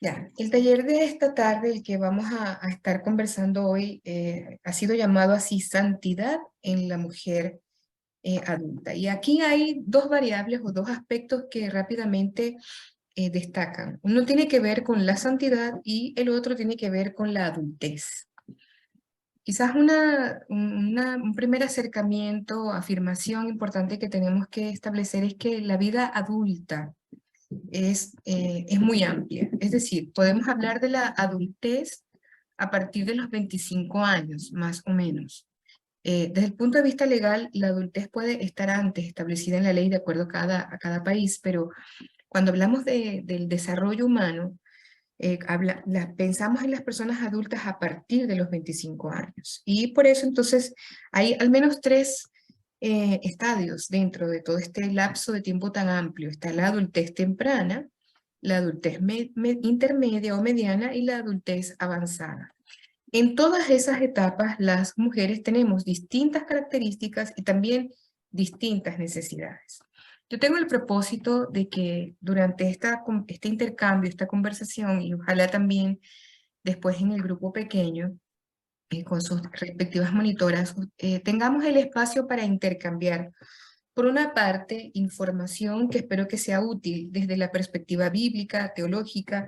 Ya, el taller de esta tarde, el que vamos a estar conversando hoy, ha sido llamado así Santidad en la mujer adulta. Y aquí hay dos variables o dos aspectos que rápidamente destacan. Uno tiene que ver con la santidad y el otro tiene que ver con la adultez. Quizás un primer acercamiento, afirmación importante que tenemos que establecer es que la vida adulta es muy amplia. Es decir, podemos hablar de la adultez a partir de los 25 años, más o menos. Desde el punto de vista legal, la adultez puede estar antes establecida en la ley de acuerdo a cada país, pero cuando hablamos del desarrollo humano, pensamos en las personas adultas a partir de los 25 años. Y por eso entonces hay al menos tres estadios dentro de todo este lapso de tiempo tan amplio. Está la adultez temprana, la adultez intermedia o mediana y la adultez avanzada. En todas esas etapas, las mujeres tenemos distintas características y también distintas necesidades. Yo tengo el propósito de que durante este intercambio, esta conversación, y ojalá también después en el grupo pequeño, con sus respectivas monitoras, tengamos el espacio para intercambiar, por una parte, información que espero que sea útil desde la perspectiva bíblica, teológica,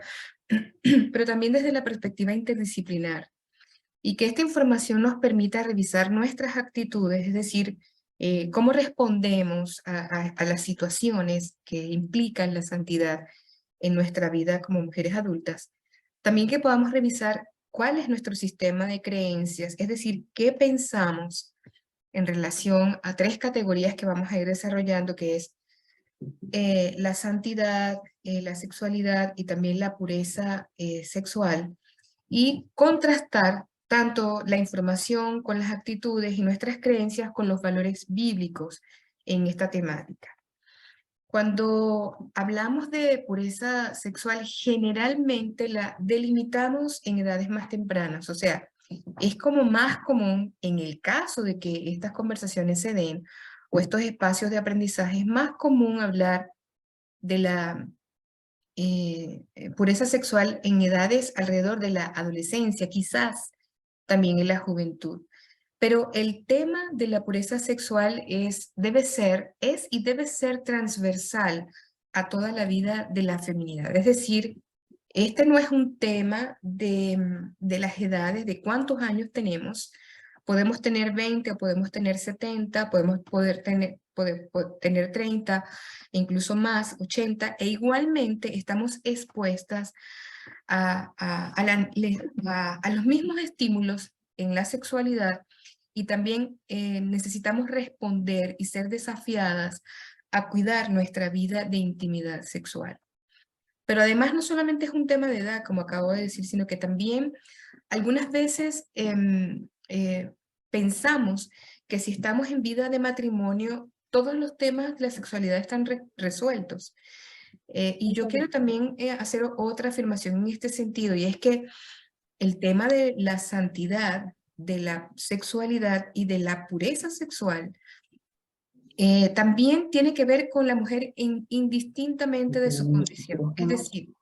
pero también desde la perspectiva interdisciplinar y que esta información nos permita revisar nuestras actitudes, es decir, cómo respondemos a las situaciones que implican la santidad en nuestra vida como mujeres adultas. También que podamos revisar cuál es nuestro sistema de creencias, es decir, qué pensamos en relación a tres categorías que vamos a ir desarrollando, que es la santidad, la sexualidad y también la pureza sexual, y contrastar tanto la información con las actitudes y nuestras creencias con los valores bíblicos en esta temática. Cuando hablamos de pureza sexual, generalmente la delimitamos en edades más tempranas, o sea, es como más común en el caso de que estas conversaciones se den o estos espacios de aprendizaje, es más común hablar de la pureza sexual en edades alrededor de la adolescencia, quizás también en la juventud. Pero el tema de la pureza sexual es y debe ser transversal a toda la vida de la feminidad. Es decir, este no es un tema de las edades, de cuántos años tenemos. Podemos tener 20 o podemos tener 70, podemos tener 30, e incluso más, 80, e igualmente estamos expuestas a los mismos estímulos en la sexualidad y también necesitamos responder y ser desafiadas a cuidar nuestra vida de intimidad sexual. Pero además no solamente es un tema de edad, como acabo de decir, sino que también algunas veces pensamos que si estamos en vida de matrimonio, todos los temas de la sexualidad están resueltos. Y yo quiero también hacer otra afirmación en este sentido, y es que el tema de la santidad, de la sexualidad y de la pureza sexual también tiene que ver con la mujer indistintamente de su condición. Es decir,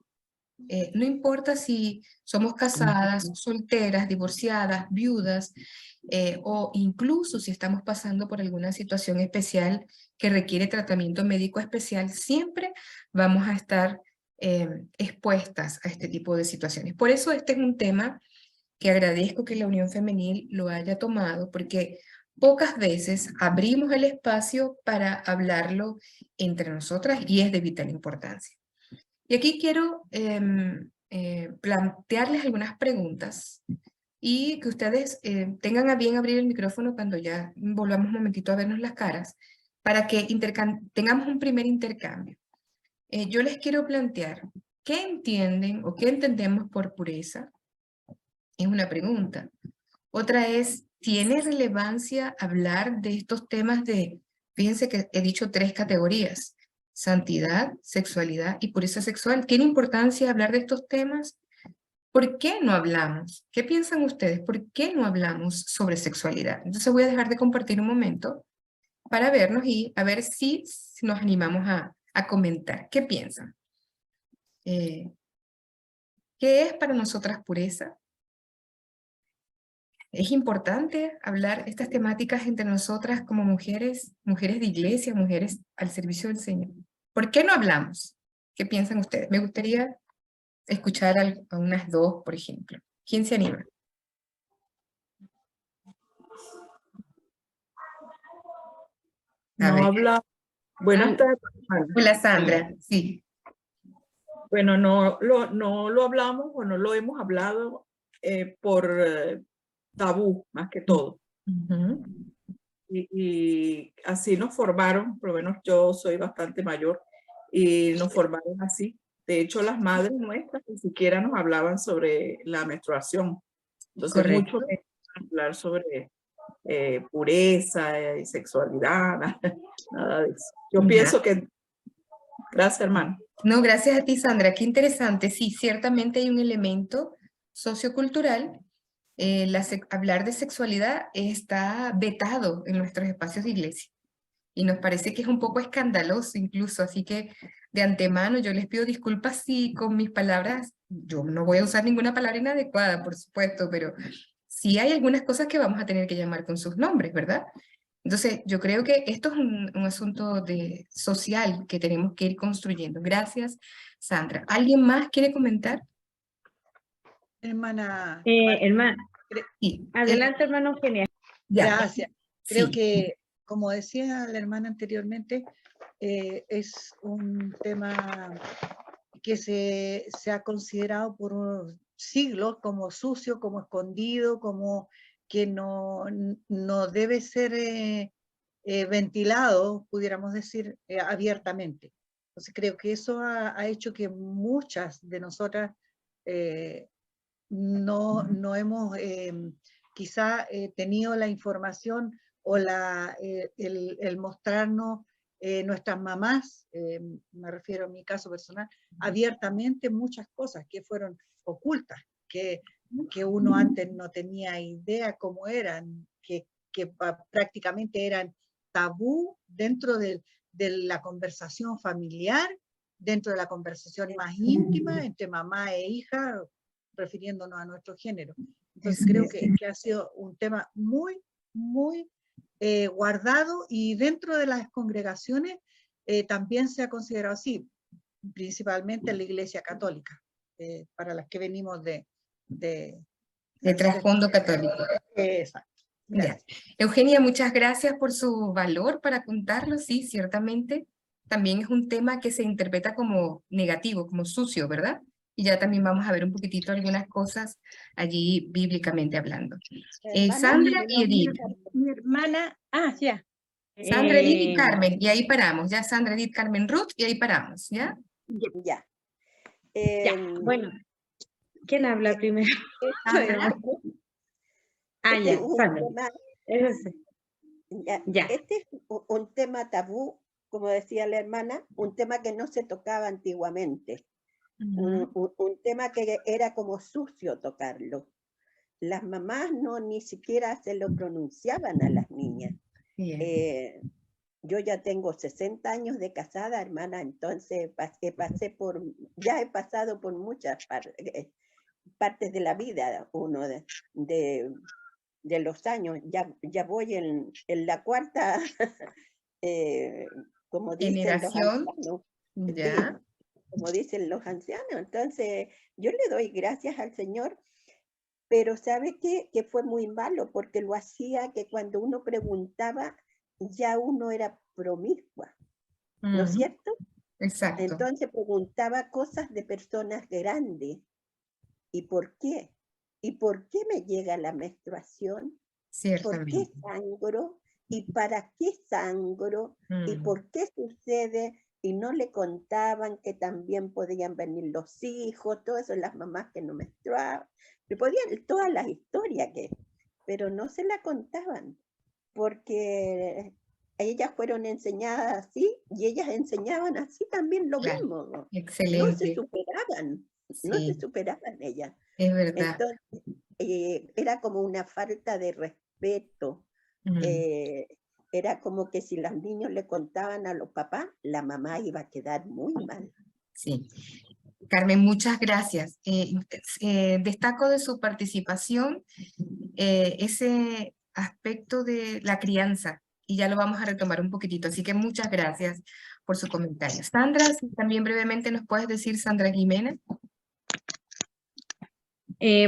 no importa si somos casadas, solteras, divorciadas, viudas, o incluso si estamos pasando por alguna situación especial que requiere tratamiento médico especial, siempre vamos a estar expuestas a este tipo de situaciones. Por eso este es un tema que agradezco que la Unión Femenil lo haya tomado, porque pocas veces abrimos el espacio para hablarlo entre nosotras y es de vital importancia. Y aquí quiero plantearles algunas preguntas y que ustedes tengan a bien abrir el micrófono cuando ya volvamos un momentito a vernos las caras para que tengamos un primer intercambio. Yo les quiero plantear, ¿qué entienden o qué entendemos por pureza? Es una pregunta. Otra es, ¿tiene relevancia hablar de estos temas fíjense que he dicho tres categorías: santidad, sexualidad y pureza sexual? ¿Tiene importancia hablar de estos temas? ¿Por qué no hablamos? ¿Qué piensan ustedes? ¿Por qué no hablamos sobre sexualidad? Entonces voy a dejar de compartir un momento para vernos y a ver si nos animamos a comentar. ¿Qué piensan? Eh, ¿Qué es para nosotras pureza? Es importante hablar estas temáticas entre nosotras como mujeres, mujeres de iglesia, mujeres al servicio del Señor. ¿Por qué no hablamos? ¿Qué piensan ustedes? Me gustaría escuchar a unas dos, por ejemplo. ¿Quién se anima? A No ver. habla. Buenas tardes, hermana. Hola, Sandra. Sí. Bueno, no lo hablamos o no lo hemos hablado por tabú, más que todo. Ujú. Y así nos formaron, por lo menos yo soy bastante mayor, y nos formaron así. De hecho, las madres nuestras ni siquiera nos hablaban sobre la menstruación. Entonces, mucho Correcto. menos hablar sobre pureza y sexualidad, nada de eso. Yo Ya. pienso que... Gracias, hermano. No, gracias a ti, Sandra. Qué interesante. Sí, ciertamente hay un elemento sociocultural. Hablar de sexualidad está vetado en nuestros espacios de iglesia. Y nos parece que es un poco escandaloso incluso. Así que de antemano yo les pido disculpas si con mis palabras, yo no voy a usar ninguna palabra inadecuada, por supuesto, pero sí hay algunas cosas que vamos a tener que llamar con sus nombres, ¿verdad? Entonces, yo creo que esto es un asunto social que tenemos que ir construyendo. Gracias, Sandra. ¿Alguien más quiere comentar? Hermana, Hermano, Sí, adelante, hermano Eugenia. ya, gracias. Creo sí, que, como decía la hermana anteriormente, es un tema que se ha considerado por siglos como sucio, como escondido, como que no debe ser ventilado, pudiéramos decir, abiertamente. Entonces creo que eso ha hecho que muchas de nosotras no hemos quizá tenido la información o el mostrarnos nuestras mamás, me refiero a mi caso personal, abiertamente muchas cosas que fueron ocultas, que uno antes no tenía idea cómo eran, que prácticamente eran tabú dentro de la conversación familiar, dentro de la conversación más íntima entre mamá e hija, refiriéndonos a nuestro género. Entonces creo que ha sido un tema muy, muy guardado, y dentro de las congregaciones también se ha considerado así, principalmente en la Iglesia Católica, para las que venimos de trasfondo católico. Exacto. Ya. Eugenia, muchas gracias por su valor para contarlo. Sí, ciertamente también es un tema que se interpreta como negativo, como sucio, ¿verdad? Y ya también vamos a ver un poquitito algunas cosas allí bíblicamente hablando. Sandra y Edith. Mi hermana, ya. Sandra, Edith y Carmen, y ahí paramos. Ya Sandra, Edith, Carmen, Ruth, y ahí paramos, ¿ya? Ya. Ya, bueno. ¿Quién habla primero? Sandra. Este es Ya, un Sandra. tema, Ya. este es un tema tabú, como decía la hermana, un tema que no se tocaba antiguamente, un tema que era como sucio tocarlo. Las mamás ni siquiera se lo pronunciaban a las niñas. Yo ya tengo 60 años de casada, hermana, entonces ya he pasado por muchas partes de la vida, uno de los años, ya voy en la cuarta, como dicen los Generación, ancianos, ya. sí, como dicen los ancianos. Entonces yo le doy gracias al Señor, pero ¿sabe qué? Que fue muy malo, porque lo hacía que cuando uno preguntaba, ya uno era promiscua, ¿no es cierto? Exacto. Entonces preguntaba cosas de personas grandes. ¿Y por qué? ¿Y por qué me llega la menstruación? ¿Por qué sangro? ¿Y para qué sangro? ¿Y por qué sucede? Y no le contaban que también podían venir los hijos, todo eso, las mamás que no menstruaban. Le podían todas las historias pero no se la contaban, porque ellas fueron enseñadas así y ellas enseñaban así también lo mismo, ¿no? Excelente. No se superaban, no se Sí, superaban ellas. es verdad. Entonces, era como una falta de respeto. Era como que si los niños le contaban a los papás, la mamá iba a quedar muy mal. Sí. Carmen, muchas gracias. Destaco de su participación ese aspecto de la crianza y ya lo vamos a retomar un poquitito, así que muchas gracias por su comentario. Sandra, si también brevemente nos puedes decir, Sandra Jiménez.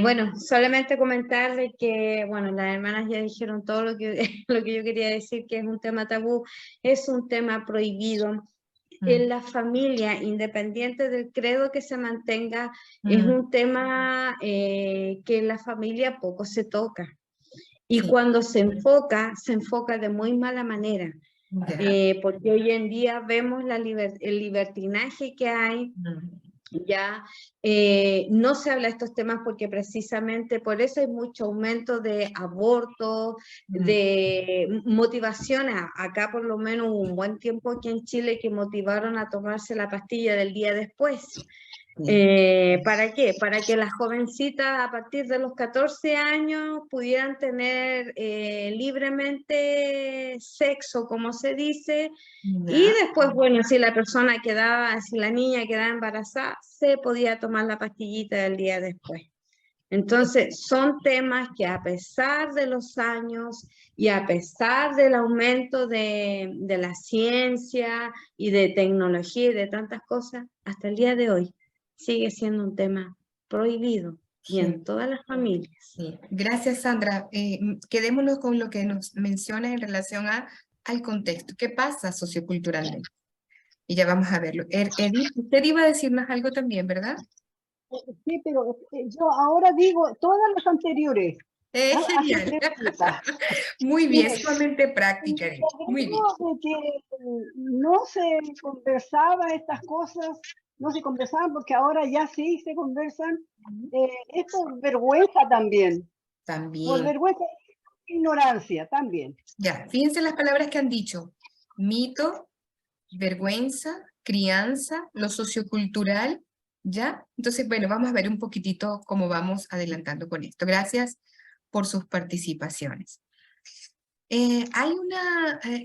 Bueno, solamente comentarle que, bueno, las hermanas ya dijeron todo lo que, lo que yo quería decir, que es un tema tabú, es un tema prohibido. En la familia, independiente del credo que se mantenga, es un tema que en la familia poco se toca. Y cuando se enfoca de muy mala manera. Porque hoy en día vemos el libertinaje que hay. Ya no se habla de estos temas porque precisamente por eso hay mucho aumento de abortos, de motivación. Acá por lo menos hubo un buen tiempo aquí en Chile que motivaron a tomarse la pastilla del día después. ¿Para qué? Para que las jovencitas a partir de los 14 años pudieran tener libremente sexo, como se dice, y después, bueno, si la persona quedaba, si la niña quedaba embarazada, se podía tomar la pastillita del día después. Entonces, son temas que a pesar de los años y a pesar del aumento de la ciencia y de tecnología y de tantas cosas, hasta el día de hoy, sigue siendo un tema prohibido y en todas las familias. Sí. Gracias, Sandra. Quedémonos con lo que nos mencionas en relación al contexto. ¿Qué pasa socioculturalmente? Y ya vamos a verlo. Edith, usted iba a decirnos algo también, ¿verdad? Sí, pero yo ahora digo todas las anteriores. Genial. Muy bien, sumamente práctica. Muy bien. De que no se conversaba estas cosas, no se conversaban porque ahora ya sí se conversan. Es por vergüenza también. Por vergüenza e ignorancia también. Ya, fíjense las palabras que han dicho. Mito, vergüenza, crianza, lo sociocultural, ¿ya? Entonces, bueno, vamos a ver un poquitito cómo vamos adelantando con esto. Gracias por sus participaciones.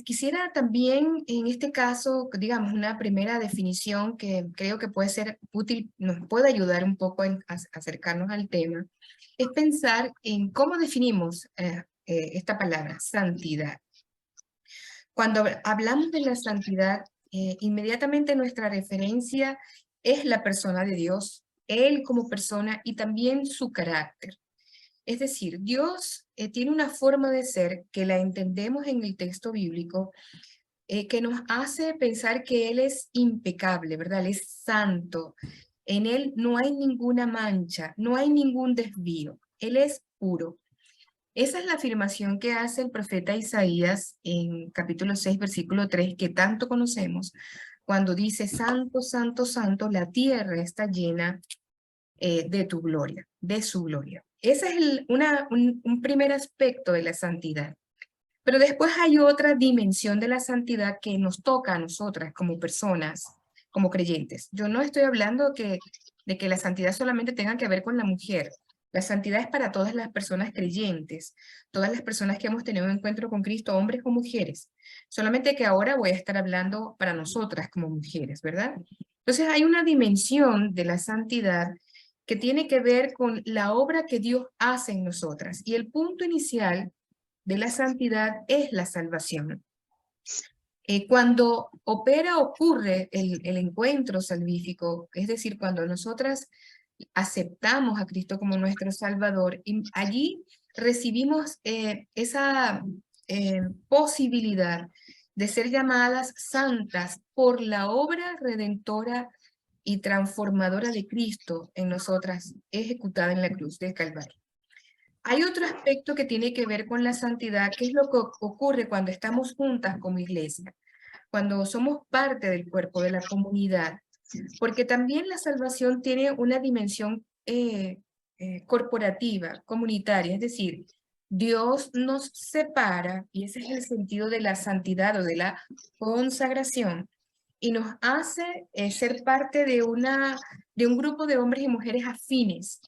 Quisiera también en este caso, digamos, una primera definición que creo que puede ser útil, nos puede ayudar un poco a acercarnos al tema, es pensar en cómo definimos esta palabra, santidad. Cuando hablamos de la santidad, inmediatamente nuestra referencia es la persona de Dios, Él como persona y también su carácter. Es decir, Dios tiene una forma de ser que la entendemos en el texto bíblico, que nos hace pensar que Él es impecable, ¿verdad? Él es santo. En Él no hay ninguna mancha, no hay ningún desvío. Él es puro. Esa es la afirmación que hace el profeta Isaías en capítulo 6, versículo 3, que tanto conocemos, cuando dice, santo, santo, santo, la tierra está llena de tu gloria, de su gloria. Ese es un primer aspecto de la santidad. Pero después hay otra dimensión de la santidad que nos toca a nosotras como personas, como creyentes. Yo no estoy hablando de que la santidad solamente tenga que ver con la mujer. La santidad es para todas las personas creyentes, todas las personas que hemos tenido un encuentro con Cristo, hombres o mujeres. Solamente que ahora voy a estar hablando para nosotras como mujeres, ¿verdad? Entonces hay una dimensión de la santidad que tiene que ver con la obra que Dios hace en nosotras. Y el punto inicial de la santidad es la salvación. Cuando ocurre el encuentro salvífico, es decir, cuando nosotras aceptamos a Cristo como nuestro Salvador, y allí recibimos esa posibilidad de ser llamadas santas por la obra redentora y transformadora de Cristo en nosotras, ejecutada en la cruz del Calvario. Hay otro aspecto que tiene que ver con la santidad, que es lo que ocurre cuando estamos juntas como iglesia, cuando somos parte del cuerpo de la comunidad, porque también la salvación tiene una dimensión corporativa, comunitaria, es decir, Dios nos separa, y ese es el sentido de la santidad o de la consagración, y nos hace ser parte de un grupo de hombres y mujeres afines,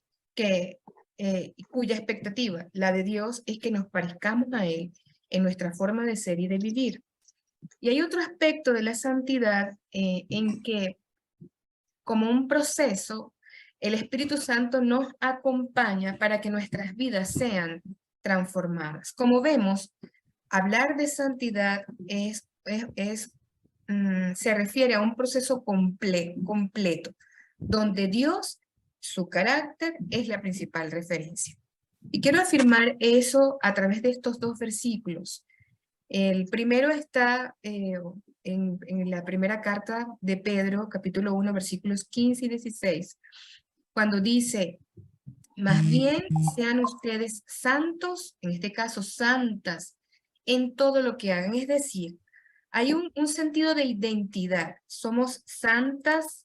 cuya expectativa, la de Dios, es que nos parezcamos a Él en nuestra forma de ser y de vivir. Y hay otro aspecto de la santidad en que como un proceso, el Espíritu Santo nos acompaña para que nuestras vidas sean transformadas. Como vemos, hablar de santidad se refiere a un proceso completo, donde Dios, su carácter, es la principal referencia. Y quiero afirmar eso a través de estos dos versículos. El primero está en la primera carta de Pedro, capítulo 1, versículos 15 y 16, cuando dice: más bien sean ustedes santos, en este caso santas, en todo lo que hagan. Es decir, hay un sentido de identidad. Somos santas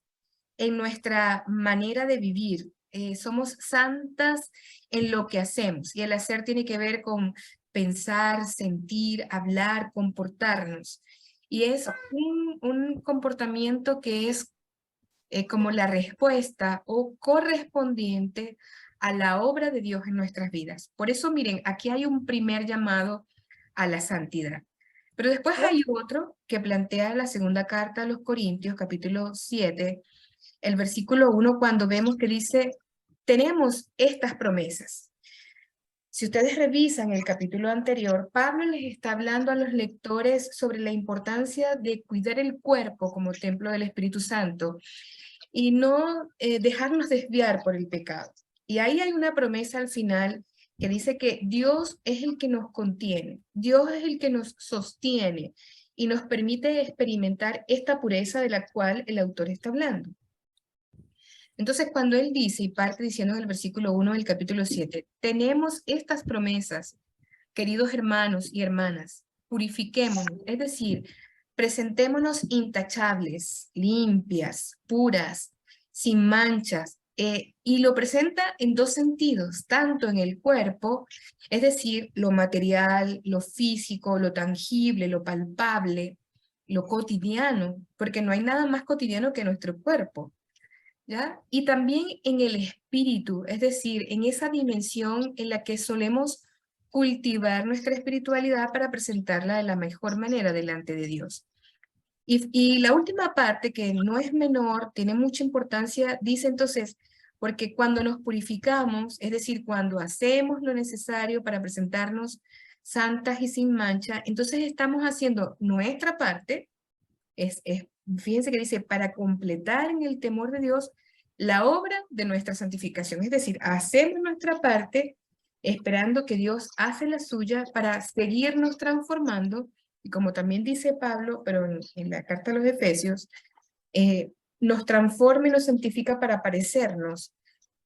en nuestra manera de vivir. Somos santas en lo que hacemos. Y el hacer tiene que ver con pensar, sentir, hablar, comportarnos. Y es un comportamiento que es como la respuesta o correspondiente a la obra de Dios en nuestras vidas. Por eso, miren, aquí hay un primer llamado a la santidad. Pero después hay otro que plantea la segunda carta a los Corintios, capítulo 7, el versículo 1, cuando vemos que dice: tenemos estas promesas. Si ustedes revisan el capítulo anterior, Pablo les está hablando a los lectores sobre la importancia de cuidar el cuerpo como templo del Espíritu Santo y no dejarnos desviar por el pecado. Y ahí hay una promesa al final que dice que Dios es el que nos contiene, Dios es el que nos sostiene y nos permite experimentar esta pureza de la cual el autor está hablando. Entonces, cuando él dice, y parte diciendo en el versículo 1 del capítulo 7, tenemos estas promesas, queridos hermanos y hermanas, purifiquémonos, es decir, presentémonos intachables, limpias, puras, sin manchas, y lo presenta en dos sentidos, tanto en el cuerpo, es decir, lo material, lo físico, lo tangible, lo palpable, lo cotidiano, porque no hay nada más cotidiano que nuestro cuerpo, ¿ya? Y también en el espíritu, es decir, en esa dimensión en la que solemos cultivar nuestra espiritualidad para presentarla de la mejor manera delante de Dios. Y la última parte, que no es menor, tiene mucha importancia, dice entonces, porque cuando nos purificamos, es decir, cuando hacemos lo necesario para presentarnos santas y sin mancha, entonces estamos haciendo nuestra parte, fíjense que dice, para completar en el temor de Dios la obra de nuestra santificación. Es decir, hacemos nuestra parte esperando que Dios hace la suya para seguirnos transformando. Y como también dice Pablo, pero en la carta a los Efesios, nos transforma y nos santifica para parecernos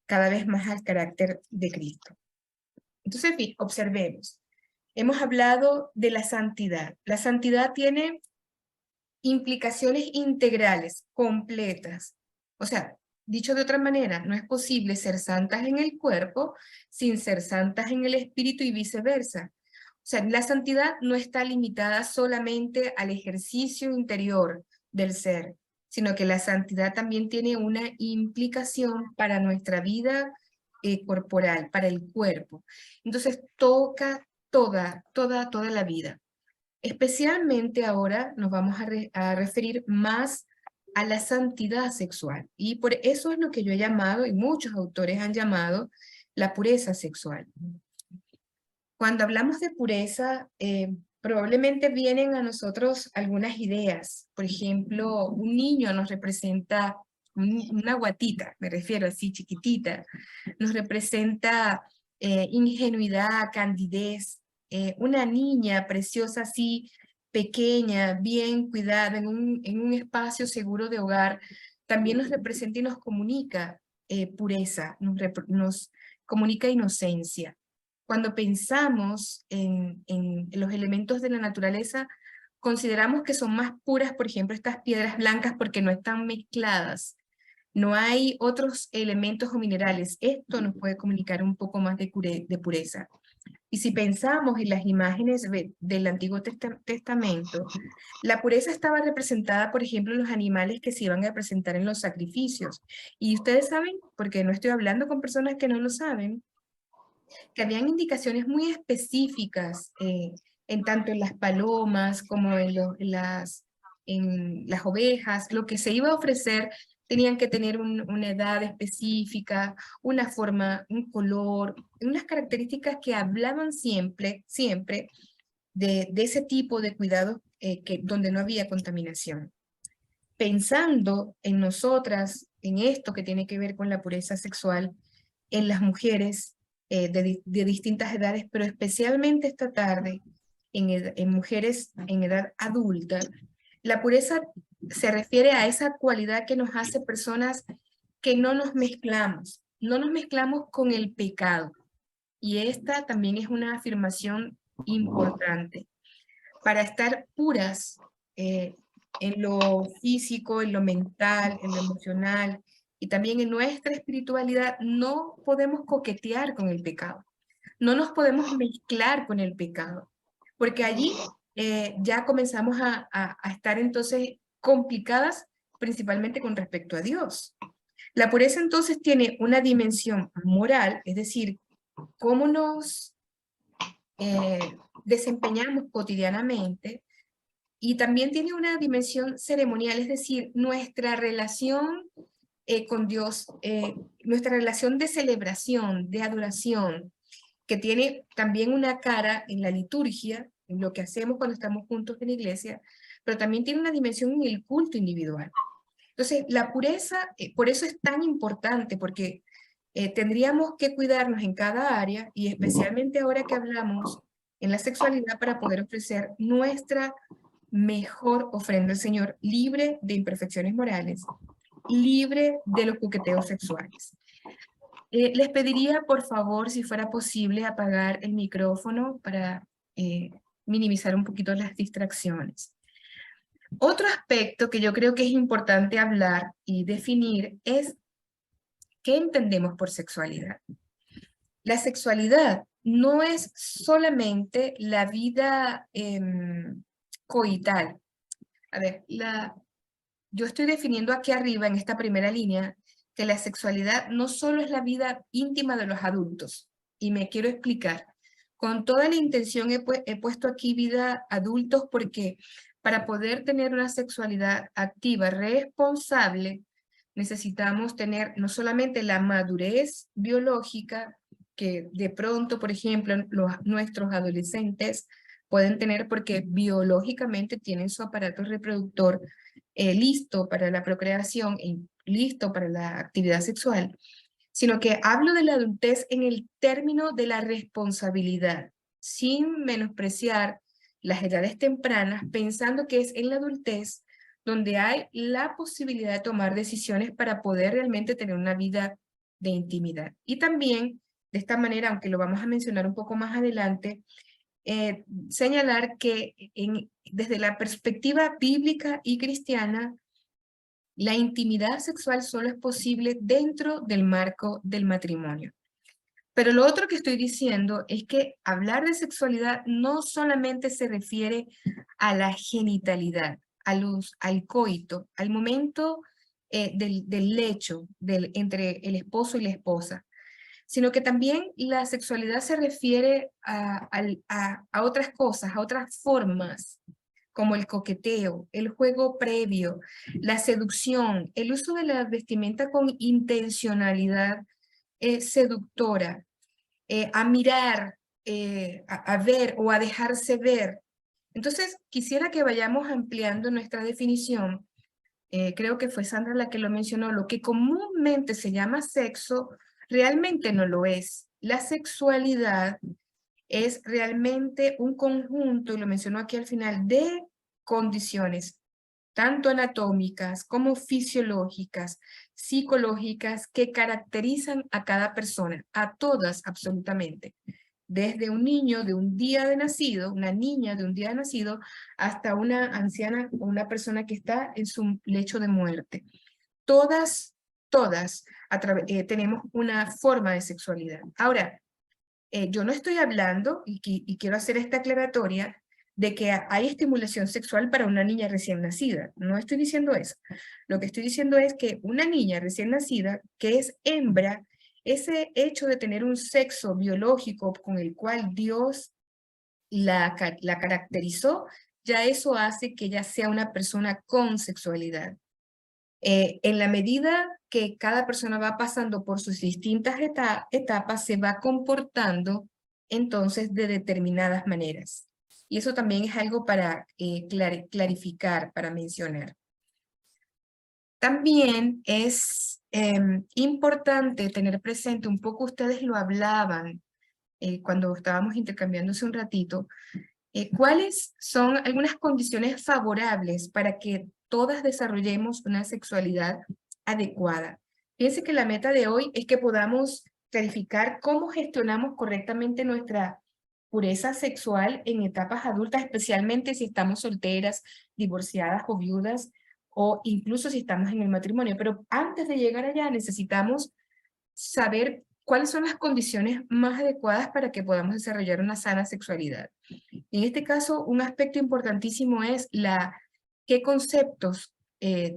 cada vez más al carácter de Cristo. Entonces, observemos. Hemos hablado de la santidad. La santidad tiene implicaciones integrales, completas. O sea, dicho de otra manera, no es posible ser santas en el cuerpo sin ser santas en el espíritu y viceversa. O sea, la santidad no está limitada solamente al ejercicio interior del ser, sino que la santidad también tiene una implicación para nuestra vida corporal, para el cuerpo. Entonces, toca toda la vida. Especialmente ahora nos vamos a referir más a la santidad sexual. Y por eso es lo que yo he llamado, y muchos autores han llamado, la pureza sexual. Cuando hablamos de pureza, probablemente vienen a nosotros algunas ideas. Por ejemplo, un niño nos representa, una guatita, me refiero así, chiquitita, nos representa ingenuidad, candidez. Una niña preciosa así, pequeña, bien cuidada, en un espacio seguro de hogar, también nos representa y nos comunica pureza, nos comunica inocencia. Cuando pensamos en los elementos de la naturaleza, consideramos que son más puras, por ejemplo, estas piedras blancas porque no están mezcladas. No hay otros elementos o minerales. Esto nos puede comunicar un poco más de pureza. Y si pensamos en las imágenes del Antiguo Testamento, la pureza estaba representada, por ejemplo, en los animales que se iban a presentar en los sacrificios. Y ustedes saben, porque no estoy hablando con personas que no lo saben, que habían indicaciones muy específicas, en tanto en las palomas como en las ovejas, lo que se iba a ofrecer tenían que tener una edad específica, una forma, un color, unas características que hablaban siempre de ese tipo de cuidados donde no había contaminación. Pensando en nosotras, en esto que tiene que ver con la pureza sexual, en las mujeres de distintas edades, pero especialmente esta tarde en mujeres en edad adulta, la pureza se refiere a esa cualidad que nos hace personas que no nos mezclamos con el pecado. Y esta también es una afirmación importante. Para estar puras en lo físico, en lo mental, en lo emocional y también en nuestra espiritualidad, no podemos coquetear con el pecado. No nos podemos mezclar con el pecado, porque allí ya comenzamos a estar entonces complicadas, principalmente con respecto a Dios. La pureza entonces tiene una dimensión moral, es decir, cómo nos desempeñamos cotidianamente, y también tiene una dimensión ceremonial, es decir, nuestra relación con Dios, nuestra relación de celebración, de adoración, que tiene también una cara en la liturgia, en lo que hacemos cuando estamos juntos en la iglesia, pero también tiene una dimensión en el culto individual. Entonces, la pureza, por eso es tan importante, porque tendríamos que cuidarnos en cada área, y especialmente ahora que hablamos en la sexualidad, para poder ofrecer nuestra mejor ofrenda al Señor, libre de imperfecciones morales, libre de los coqueteos sexuales. Les pediría, por favor, si fuera posible, apagar el micrófono para minimizar un poquito las distracciones. Otro aspecto que yo creo que es importante hablar y definir es ¿qué entendemos por sexualidad? La sexualidad no es solamente la vida coital. A ver, yo estoy definiendo aquí arriba, en esta primera línea, que la sexualidad no solo es la vida íntima de los adultos, y me quiero explicar. Con toda la intención he puesto aquí vida adultos porque para poder tener una sexualidad activa, responsable, necesitamos tener no solamente la madurez biológica que de pronto, por ejemplo, nuestros adolescentes pueden tener porque biológicamente tienen su aparato reproductor listo para la procreación y listo para la actividad sexual, sino que hablo de la adultez en el término de la responsabilidad, sin menospreciar las edades tempranas, pensando que es en la adultez donde hay la posibilidad de tomar decisiones para poder realmente tener una vida de intimidad. Y también, de esta manera, aunque lo vamos a mencionar un poco más adelante, señalar que desde la perspectiva bíblica y cristiana, la intimidad sexual solo es posible dentro del marco del matrimonio. Pero lo otro que estoy diciendo es que hablar de sexualidad no solamente se refiere a la genitalidad, al coito, al momento del lecho entre el esposo y la esposa, sino que también la sexualidad se refiere a otras cosas, a otras formas, como el coqueteo, el juego previo, la seducción, el uso de la vestimenta con intencionalidad seductora, a mirar, a ver o a dejarse ver. Entonces, quisiera que vayamos ampliando nuestra definición. Creo que fue Sandra la que lo mencionó. Lo que comúnmente se llama sexo, realmente no lo es. La sexualidad es realmente un conjunto, y lo mencionó aquí al final, de condiciones, tanto anatómicas como fisiológicas, psicológicas, que caracterizan a cada persona, a todas absolutamente. Desde un niño de un día de nacido, una niña de un día de nacido, hasta una anciana o una persona que está en su lecho de muerte. Todas tenemos una forma de sexualidad. Ahora, yo no estoy hablando, y quiero hacer esta aclaratoria, de que hay estimulación sexual para una niña recién nacida. No estoy diciendo eso. Lo que estoy diciendo es que una niña recién nacida, que es hembra, ese hecho de tener un sexo biológico con el cual Dios la caracterizó, ya eso hace que ella sea una persona con sexualidad. En la medida que cada persona va pasando por sus distintas etapas, se va comportando entonces de determinadas maneras. Y eso también es algo para clarificar, para mencionar. También es importante tener presente, un poco ustedes lo hablaban cuando estábamos intercambiándose un ratito, ¿cuáles son algunas condiciones favorables para que todas desarrollemos una sexualidad adecuada? Fíjense que la meta de hoy es que podamos clarificar cómo gestionamos correctamente nuestra pureza sexual en etapas adultas, especialmente si estamos solteras, divorciadas o viudas, o incluso si estamos en el matrimonio. Pero antes de llegar allá necesitamos saber cuáles son las condiciones más adecuadas para que podamos desarrollar una sana sexualidad. En este caso, un aspecto importantísimo es qué conceptos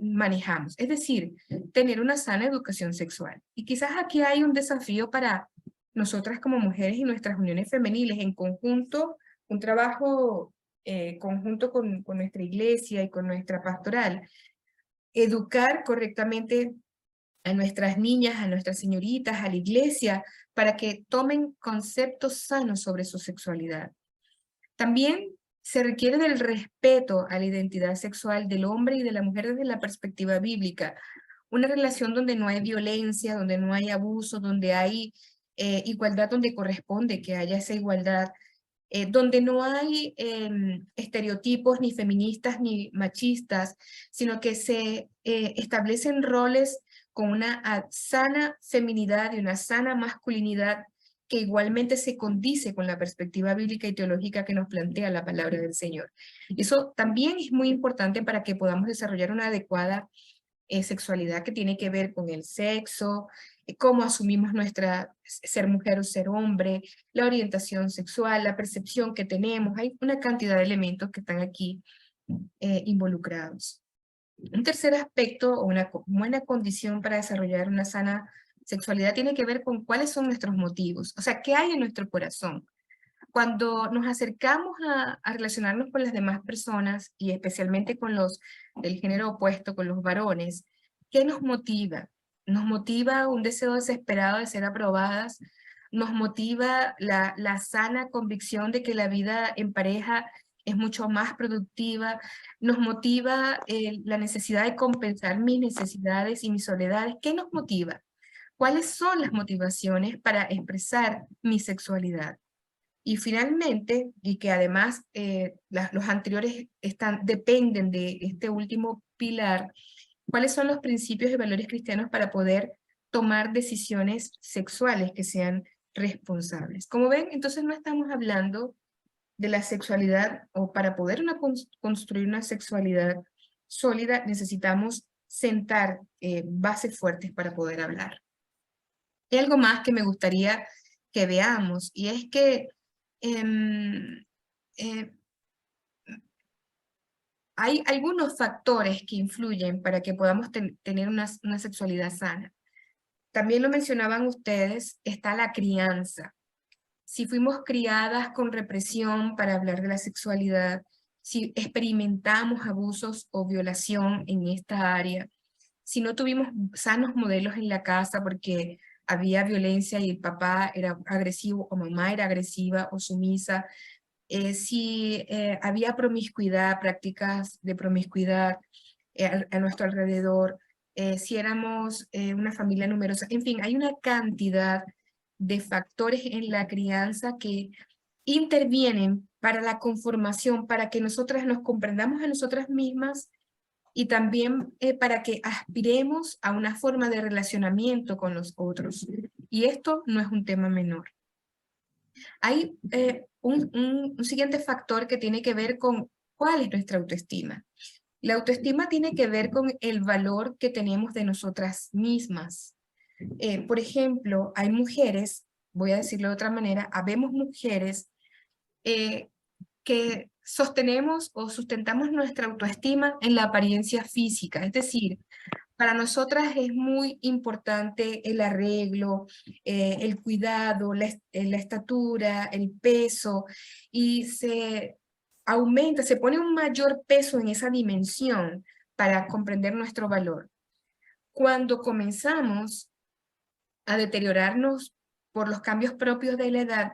manejamos, es decir, tener una sana educación sexual. Y quizás aquí hay un desafío para nosotras como mujeres y nuestras uniones femeniles en conjunto, un trabajo conjunto con nuestra iglesia y con nuestra pastoral, educar correctamente a nuestras niñas, a nuestras señoritas, a la iglesia, para que tomen conceptos sanos sobre su sexualidad. También se requiere del respeto a la identidad sexual del hombre y de la mujer desde la perspectiva bíblica. Una relación donde no hay violencia, donde no hay abuso, donde hay igualdad, donde corresponde que haya esa igualdad, donde no hay estereotipos ni feministas ni machistas, sino que se establecen roles con una sana feminidad y una sana masculinidad que igualmente se condice con la perspectiva bíblica y teológica que nos plantea la palabra del Señor. Eso también es muy importante para que podamos desarrollar una adecuada sexualidad que tiene que ver con el sexo, cómo asumimos nuestra ser mujer o ser hombre, la orientación sexual, la percepción que tenemos. Hay una cantidad de elementos que están aquí involucrados. Un tercer aspecto o una buena condición para desarrollar una sana sexualidad tiene que ver con cuáles son nuestros motivos, o sea, qué hay en nuestro corazón. Cuando nos acercamos a relacionarnos con las demás personas, y especialmente con los del género opuesto, con los varones, ¿qué nos motiva? Nos motiva un deseo desesperado de ser aprobadas, nos motiva la sana convicción de que la vida en pareja es mucho más productiva, nos motiva la necesidad de compensar mis necesidades y mis soledades. ¿Qué nos motiva? ¿Cuáles son las motivaciones para expresar mi sexualidad? Y finalmente, y que además los anteriores dependen de este último pilar, ¿cuáles son los principios y valores cristianos para poder tomar decisiones sexuales que sean responsables? Como ven, entonces no estamos hablando de la sexualidad, o para poder construir una sexualidad sólida, necesitamos sentar bases fuertes para poder hablar. Hay algo más que me gustaría que veamos, y es que hay algunos factores que influyen para que podamos tener una sexualidad sana. También lo mencionaban ustedes, está la crianza. Si fuimos criadas con represión para hablar de la sexualidad, si experimentamos abusos o violación en esta área, si no tuvimos sanos modelos en la casa porque había violencia y el papá era agresivo o mamá era agresiva o sumisa, si había promiscuidad, prácticas de promiscuidad a nuestro alrededor, si éramos una familia numerosa, en fin, hay una cantidad de factores en la crianza que intervienen para la conformación, para que nosotras nos comprendamos a nosotras mismas y también para que aspiremos a una forma de relacionamiento con los otros. Y esto no es un tema menor. Hay un siguiente factor que tiene que ver con cuál es nuestra autoestima. La autoestima tiene que ver con el valor que tenemos de nosotras mismas. Por ejemplo, hay mujeres, voy a decirlo de otra manera, habemos mujeres que sostenemos o sustentamos nuestra autoestima en la apariencia física, es decir, para nosotras es muy importante el arreglo, el cuidado, la estatura, el peso, y se aumenta, se pone un mayor peso en esa dimensión para comprender nuestro valor. cuando comenzamos a deteriorarnos por los cambios propios de la edad,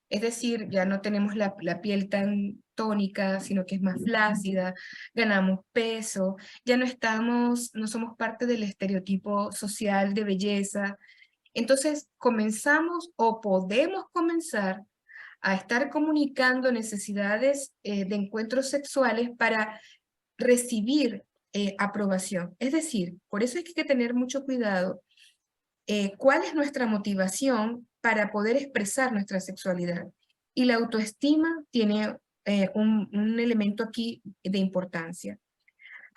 es decir, ya no tenemos la piel tan tónica, sino que es más flácida, ganamos peso, ya no somos parte del estereotipo social de belleza. Entonces comenzamos o podemos comenzar a estar comunicando necesidades de encuentros sexuales para recibir aprobación. Es decir, por eso hay que tener mucho cuidado cuál es nuestra motivación para poder expresar nuestra sexualidad. Y la autoestima tiene un elemento aquí de importancia.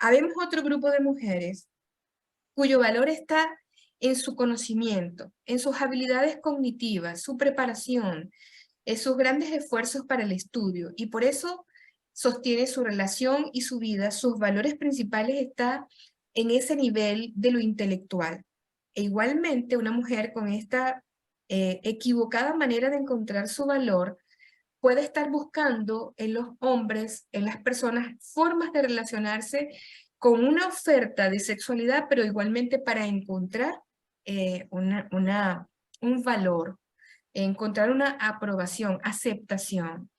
Habemos otro grupo de mujeres cuyo valor está en su conocimiento, en sus habilidades cognitivas, su preparación, en sus grandes esfuerzos para el estudio, y por eso sostiene su relación y su vida. Sus valores principales están en ese nivel de lo intelectual. E igualmente, una mujer con esta equivocada manera de encontrar su valor puede estar buscando en los hombres, en las personas, formas de relacionarse con una oferta de sexualidad, pero igualmente para encontrar un valor, encontrar una aprobación, aceptación.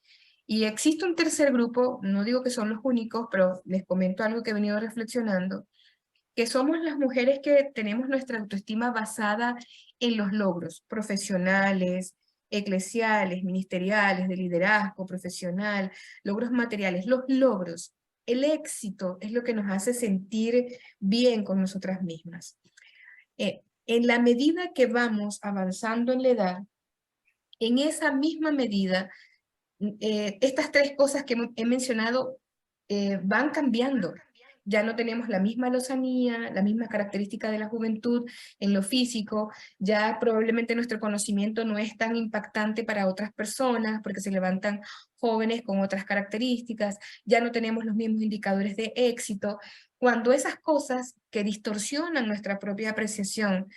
Y existe un tercer grupo, no digo que son los únicos, pero les comento algo que he venido reflexionando, que somos las mujeres que tenemos nuestra autoestima basada en los logros profesionales, eclesiales, ministeriales, de liderazgo profesional, logros materiales, los logros. El éxito es lo que nos hace sentir bien con nosotras mismas. En la medida que vamos avanzando en la edad, en esa misma medida, estas tres cosas que he mencionado van cambiando. Ya no tenemos la misma lozanía, la misma característica de la juventud en lo físico, ya probablemente nuestro conocimiento no es tan impactante para otras personas porque se levantan jóvenes con otras características, ya no tenemos los mismos indicadores de éxito. Cuando esas cosas que distorsionan nuestra propia apreciación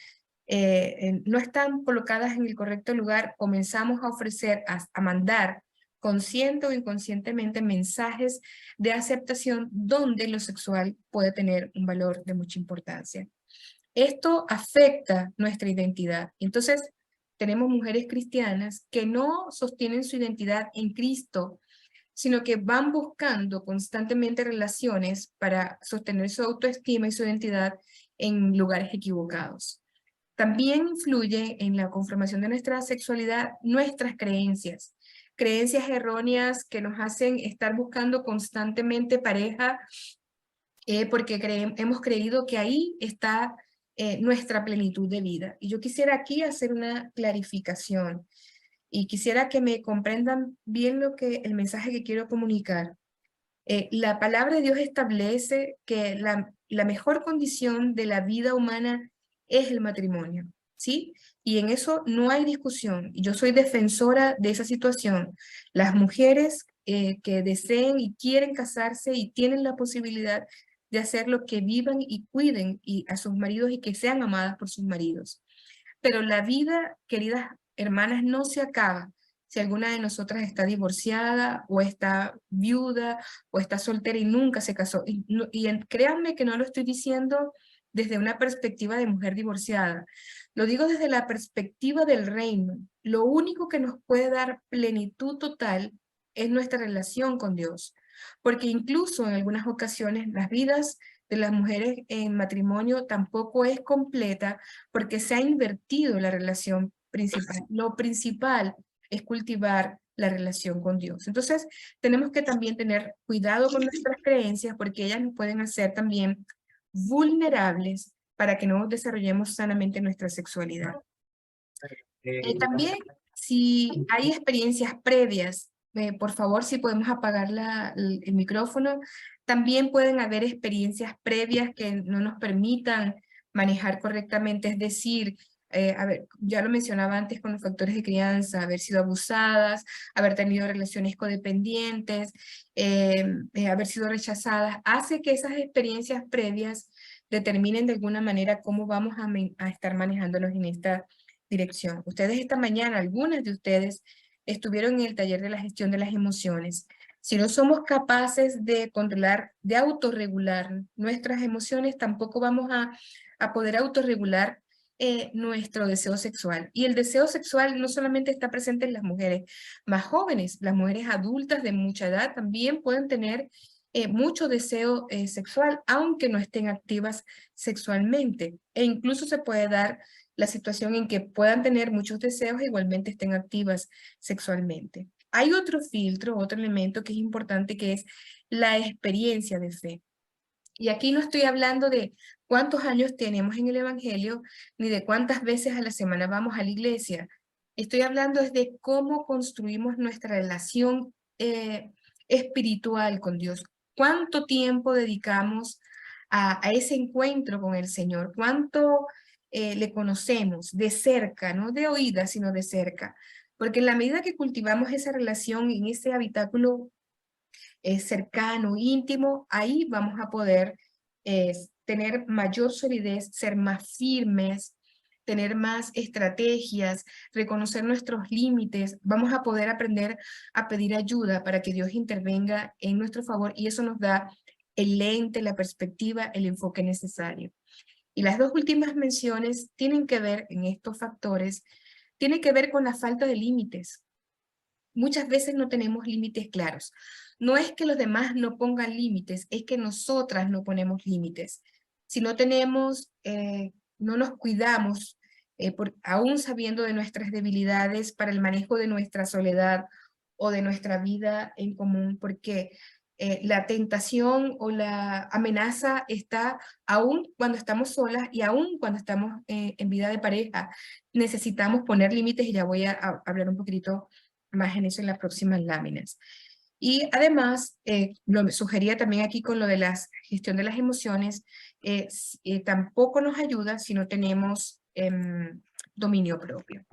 no están colocadas en el correcto lugar, comenzamos a ofrecer, a mandar consciente o inconscientemente mensajes de aceptación donde lo sexual puede tener un valor de mucha importancia. Esto afecta nuestra identidad. Entonces, tenemos mujeres cristianas que no sostienen su identidad en Cristo, sino que van buscando constantemente relaciones para sostener su autoestima y su identidad en lugares equivocados. También influye en la conformación de nuestra sexualidad nuestras creencias erróneas que nos hacen estar buscando constantemente pareja porque hemos creído que ahí está nuestra plenitud de vida. Y yo quisiera aquí hacer una clarificación y quisiera que me comprendan bien el mensaje que quiero comunicar. La palabra de Dios establece que la mejor condición de la vida humana es el matrimonio, ¿sí? Y en eso no hay discusión. Yo soy defensora de esa situación. Las mujeres que deseen y quieren casarse y tienen la posibilidad de hacerlo, que vivan y cuiden a sus maridos y que sean amadas por sus maridos. Pero la vida, queridas hermanas, no se acaba si alguna de nosotras está divorciada o está viuda o está soltera y nunca se casó. Créanme que no lo estoy diciendo desde una perspectiva de mujer divorciada. Lo digo desde la perspectiva del reino. Lo único que nos puede dar plenitud total es nuestra relación con Dios. Porque incluso en algunas ocasiones las vidas de las mujeres en matrimonio tampoco es completa porque se ha invertido la relación principal. Lo principal es cultivar la relación con Dios. Entonces, tenemos que también tener cuidado con nuestras creencias porque ellas nos pueden hacer también vulnerables para que no desarrollemos sanamente nuestra sexualidad. También, si hay experiencias previas, por favor, si podemos apagar el micrófono, también pueden haber experiencias previas que no nos permitan manejar correctamente, es decir, ya lo mencionaba antes con los factores de crianza, haber sido abusadas, haber tenido relaciones codependientes, haber sido rechazadas, hace que esas experiencias previas determinen de alguna manera cómo vamos a estar manejándonos en esta dirección. Ustedes esta mañana, algunas de ustedes, estuvieron en el taller de la gestión de las emociones. Si no somos capaces de controlar, de autorregular nuestras emociones, tampoco vamos a a poder autorregular nuestro deseo sexual. Y el deseo sexual no solamente está presente en las mujeres más jóvenes, las mujeres adultas de mucha edad también pueden tener mucho deseo sexual, aunque no estén activas sexualmente. E incluso se puede dar la situación en que puedan tener muchos deseos e igualmente estén activas sexualmente. Hay otro filtro, otro elemento que es importante, que es la experiencia de fe. Y aquí no estoy hablando de cuántos años tenemos en el Evangelio, ni de cuántas veces a la semana vamos a la iglesia. Estoy hablando de cómo construimos nuestra relación espiritual con Dios. ¿Cuánto tiempo dedicamos a ese encuentro con el Señor? ¿Cuánto le conocemos de cerca, no de oídas, sino de cerca? Porque en la medida que cultivamos esa relación en ese habitáculo cercano, íntimo, ahí vamos a poder tener mayor solidez, ser más firmes, tener más estrategias, reconocer nuestros límites, vamos a poder aprender a pedir ayuda para que Dios intervenga en nuestro favor y eso nos da el lente, la perspectiva, el enfoque necesario. Y las dos últimas menciones tienen que ver en estos factores, tienen que ver con la falta de límites. Muchas veces no tenemos límites claros. No es que los demás no pongan límites, es que nosotras no ponemos límites. Si no tenemos, no nos cuidamos, aún sabiendo de nuestras debilidades para el manejo de nuestra soledad o de nuestra vida en común, porque la tentación o la amenaza está aún cuando estamos solas y aún cuando estamos en vida de pareja. Necesitamos poner límites y ya voy a hablar un poquito más en eso en las próximas láminas. Y además, lo sugería también aquí con lo de la gestión de las emociones, tampoco nos ayuda si no tenemos dominio propio.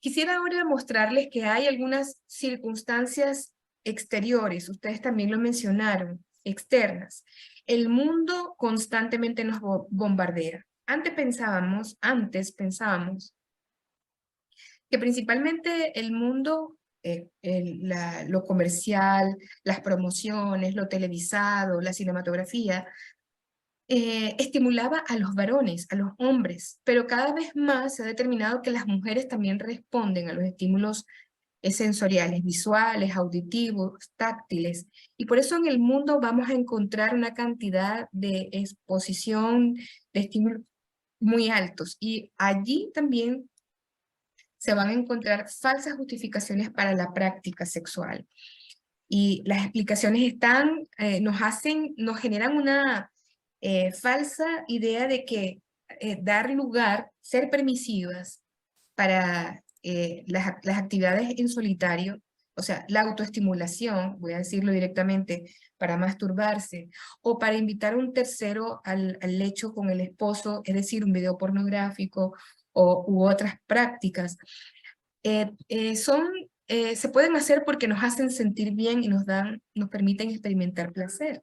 Quisiera ahora mostrarles que hay algunas circunstancias exteriores, ustedes también lo mencionaron, externas. El mundo constantemente nos bombardea. Antes pensábamos que principalmente el mundo, lo comercial, las promociones, lo televisado, la cinematografía, estimulaba a los varones, a los hombres, pero cada vez más se ha determinado que las mujeres también responden a los estímulos sensoriales, visuales, auditivos, táctiles, y por eso en el mundo vamos a encontrar una cantidad de exposición, de estímulos muy altos, y allí también se van a encontrar falsas justificaciones para la práctica sexual. Y las explicaciones están, nos generan una falsa idea de que dar lugar, ser permisivas para las actividades en solitario, o sea, la autoestimulación, voy a decirlo directamente, para masturbarse, o para invitar a un tercero al lecho con el esposo, es decir, un video pornográfico u otras prácticas, se pueden hacer porque nos hacen sentir bien y nos permiten experimentar placer.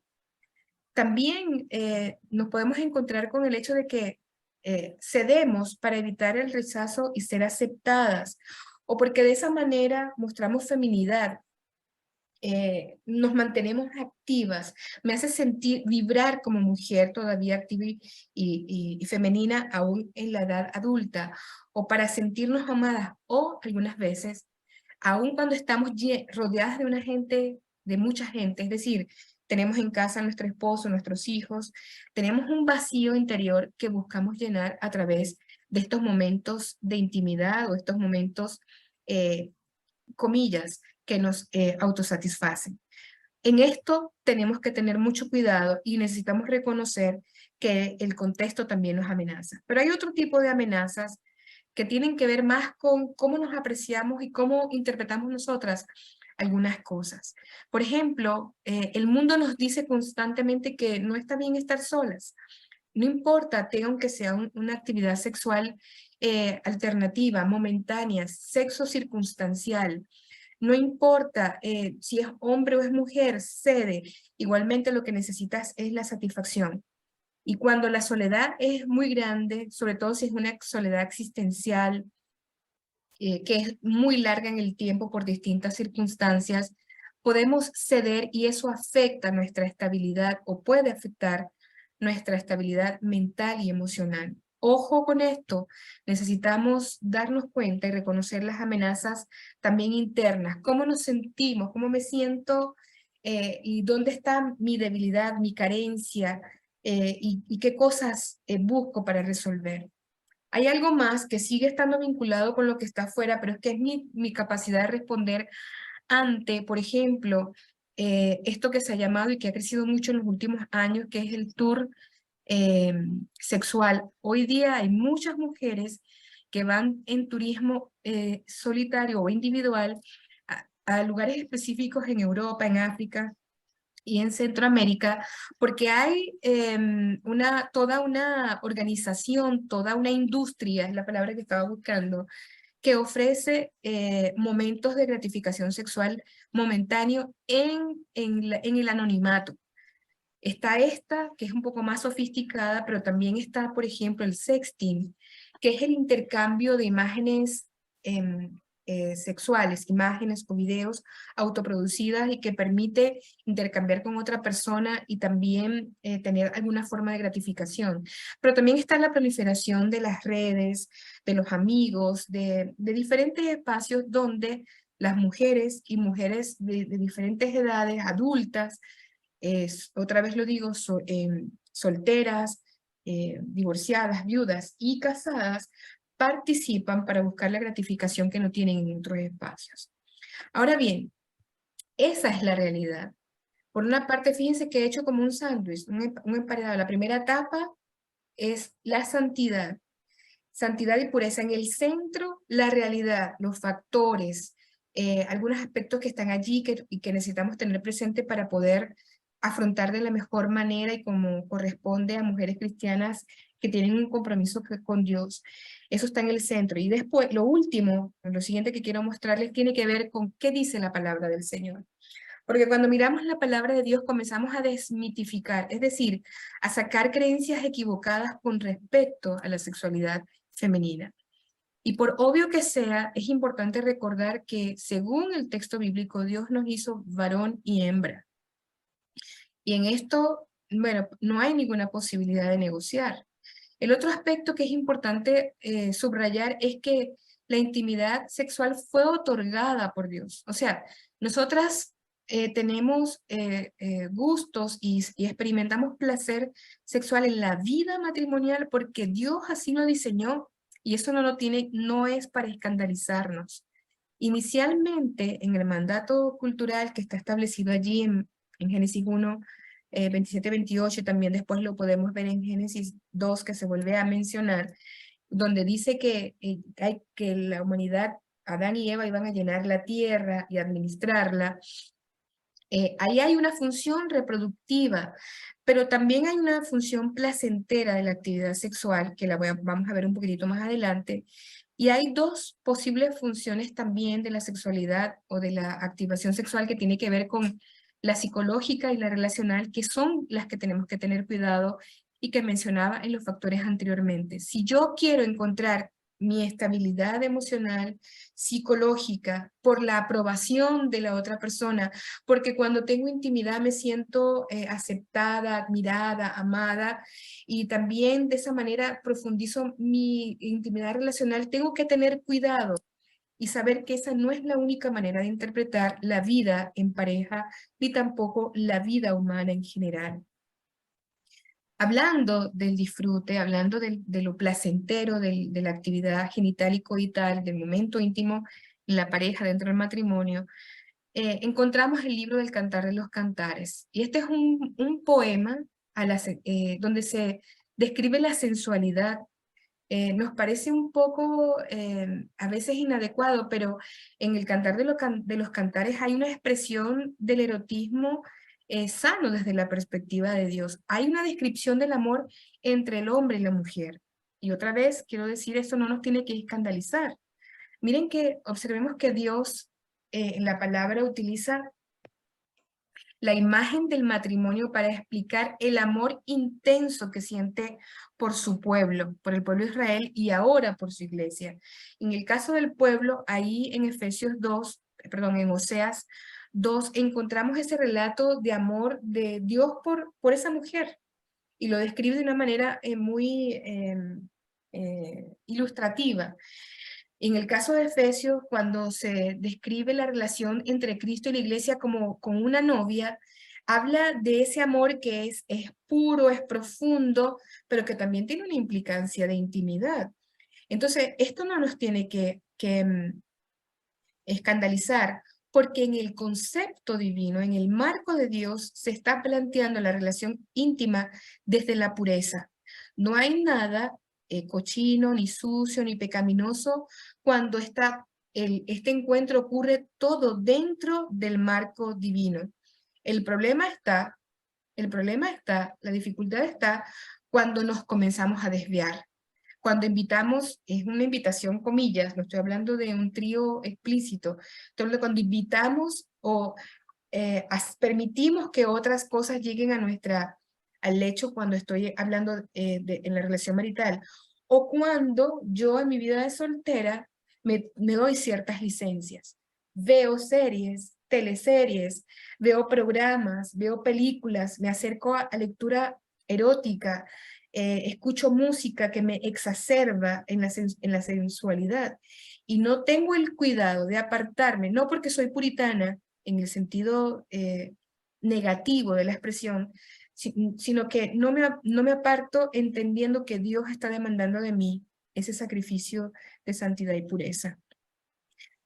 También nos podemos encontrar con el hecho de que cedemos para evitar el rechazo y ser aceptadas, o porque de esa manera mostramos feminidad, nos mantenemos activas, me hace sentir, vibrar como mujer todavía activa y femenina aún en la edad adulta, o para sentirnos amadas, o algunas veces, aún cuando estamos rodeadas de de mucha gente, es decir, tenemos en casa a nuestro esposo, nuestros hijos, tenemos un vacío interior que buscamos llenar a través de estos momentos de intimidad o estos momentos, comillas, que nos autosatisfacen. En esto tenemos que tener mucho cuidado y necesitamos reconocer que el contexto también nos amenaza. Pero hay otro tipo de amenazas que tienen que ver más con cómo nos apreciamos y cómo interpretamos nosotras algunas cosas. Por ejemplo, el mundo nos dice constantemente que no está bien estar solas. No importa, tengan que sea una actividad sexual alternativa, momentánea, sexo circunstancial. No importa si es hombre o es mujer, cede. Igualmente lo que necesitas es la satisfacción. Y cuando la soledad es muy grande, sobre todo si es una soledad existencial, que es muy larga en el tiempo por distintas circunstancias, podemos ceder y eso afecta nuestra estabilidad o puede afectar nuestra estabilidad mental y emocional. Ojo con esto, necesitamos darnos cuenta y reconocer las amenazas también internas, cómo nos sentimos, cómo me siento y dónde está mi debilidad, mi carencia y qué cosas busco para resolver. Hay algo más que sigue estando vinculado con lo que está afuera, pero es que es mi capacidad de responder ante, por ejemplo, esto que se ha llamado y que ha crecido mucho en los últimos años, que es el tour sexual. Hoy día hay muchas mujeres que van en turismo solitario o individual a lugares específicos en Europa, en África y en Centroamérica, porque hay toda una organización, toda una industria, es la palabra que estaba buscando, que ofrece momentos de gratificación sexual momentáneo en el anonimato. Está esta, que es un poco más sofisticada, pero también está, por ejemplo, el sexting, que es el intercambio de imágenes sexuales, imágenes o videos autoproducidas y que permite intercambiar con otra persona y también tener alguna forma de gratificación. Pero también está la proliferación de las redes, de los amigos, de diferentes espacios donde las mujeres y mujeres de diferentes edades, adultas, otra vez lo digo, solteras, divorciadas, viudas y casadas, participan para buscar la gratificación que no tienen en otros espacios. Ahora bien, esa es la realidad. Por una parte, fíjense que he hecho como un sándwich, un emparedado. La primera etapa es la santidad. Santidad y pureza. En el centro, la realidad, los factores, algunos aspectos que están allí y que necesitamos tener presente para poder afrontar de la mejor manera y como corresponde a mujeres cristianas que tienen un compromiso con Dios. Eso está en el centro. Y después, lo último, lo siguiente que quiero mostrarles tiene que ver con qué dice la palabra del Señor. Porque cuando miramos la palabra de Dios comenzamos a desmitificar, es decir, a sacar creencias equivocadas con respecto a la sexualidad femenina. Y por obvio que sea, es importante recordar que según el texto bíblico, Dios nos hizo varón y hembra. Y en esto, bueno, no hay ninguna posibilidad de negociar. El otro aspecto que es importante subrayar es que la intimidad sexual fue otorgada por Dios. O sea, nosotras tenemos gustos y experimentamos placer sexual en la vida matrimonial porque Dios así lo diseñó y eso no es para escandalizarnos. Inicialmente, en el mandato cultural que está establecido allí en Génesis 1, 27-28, y también después lo podemos ver en Génesis 2, que se vuelve a mencionar, donde dice que la humanidad, Adán y Eva, iban a llenar la tierra y administrarla. Ahí hay una función reproductiva, pero también hay una función placentera de la actividad sexual, que vamos a ver un poquitito más adelante, y hay dos posibles funciones también de la sexualidad o de la activación sexual que tiene que ver con la psicológica y la relacional, que son las que tenemos que tener cuidado y que mencionaba en los factores anteriormente. Si yo quiero encontrar mi estabilidad emocional, psicológica, por la aprobación de la otra persona, porque cuando tengo intimidad me siento aceptada, admirada, amada, y también de esa manera profundizo mi intimidad relacional, tengo que tener cuidado y saber que esa no es la única manera de interpretar la vida en pareja, ni tampoco la vida humana en general. Hablando del disfrute, hablando de lo placentero de la actividad genital y coital, del momento íntimo en la pareja dentro del matrimonio, encontramos el libro del Cantar de los Cantares. Y este es un poema donde se describe la sensualidad. Nos parece un poco a veces inadecuado, pero en el Cantar de los Cantares hay una expresión del erotismo sano desde la perspectiva de Dios. Hay una descripción del amor entre el hombre y la mujer. Y otra vez, quiero decir, esto no nos tiene que escandalizar. Miren que observemos que Dios en la palabra utiliza la imagen del matrimonio para explicar el amor intenso que siente por su pueblo, por el pueblo de Israel y ahora por su iglesia. En el caso del pueblo, ahí en en Oseas 2, encontramos ese relato de amor de Dios por esa mujer. y lo describe de una manera muy ilustrativa. En el caso de Efesios, cuando se describe la relación entre Cristo y la iglesia como con una novia, habla de ese amor que es puro, es profundo, pero que también tiene una implicancia de intimidad. Entonces, esto no nos tiene que escandalizar, porque en el concepto divino, en el marco de Dios, se está planteando la relación íntima desde la pureza. No hay nada cochino, ni sucio, ni pecaminoso cuando este encuentro ocurre todo dentro del marco divino. La dificultad está cuando nos comenzamos a desviar. Cuando invitamos, es una invitación comillas, no estoy hablando de un trío explícito, estoy hablando cuando invitamos o permitimos que otras cosas lleguen al lecho cuando estoy hablando en la relación marital, o cuando yo en mi vida de soltera me doy ciertas licencias. Veo series, teleseries, veo programas, veo películas, me acerco a lectura erótica, escucho música que me exacerba en la sensualidad y no tengo el cuidado de apartarme, no porque soy puritana en el sentido negativo de la expresión, sino que no me aparto entendiendo que Dios está demandando de mí ese sacrificio de santidad y pureza.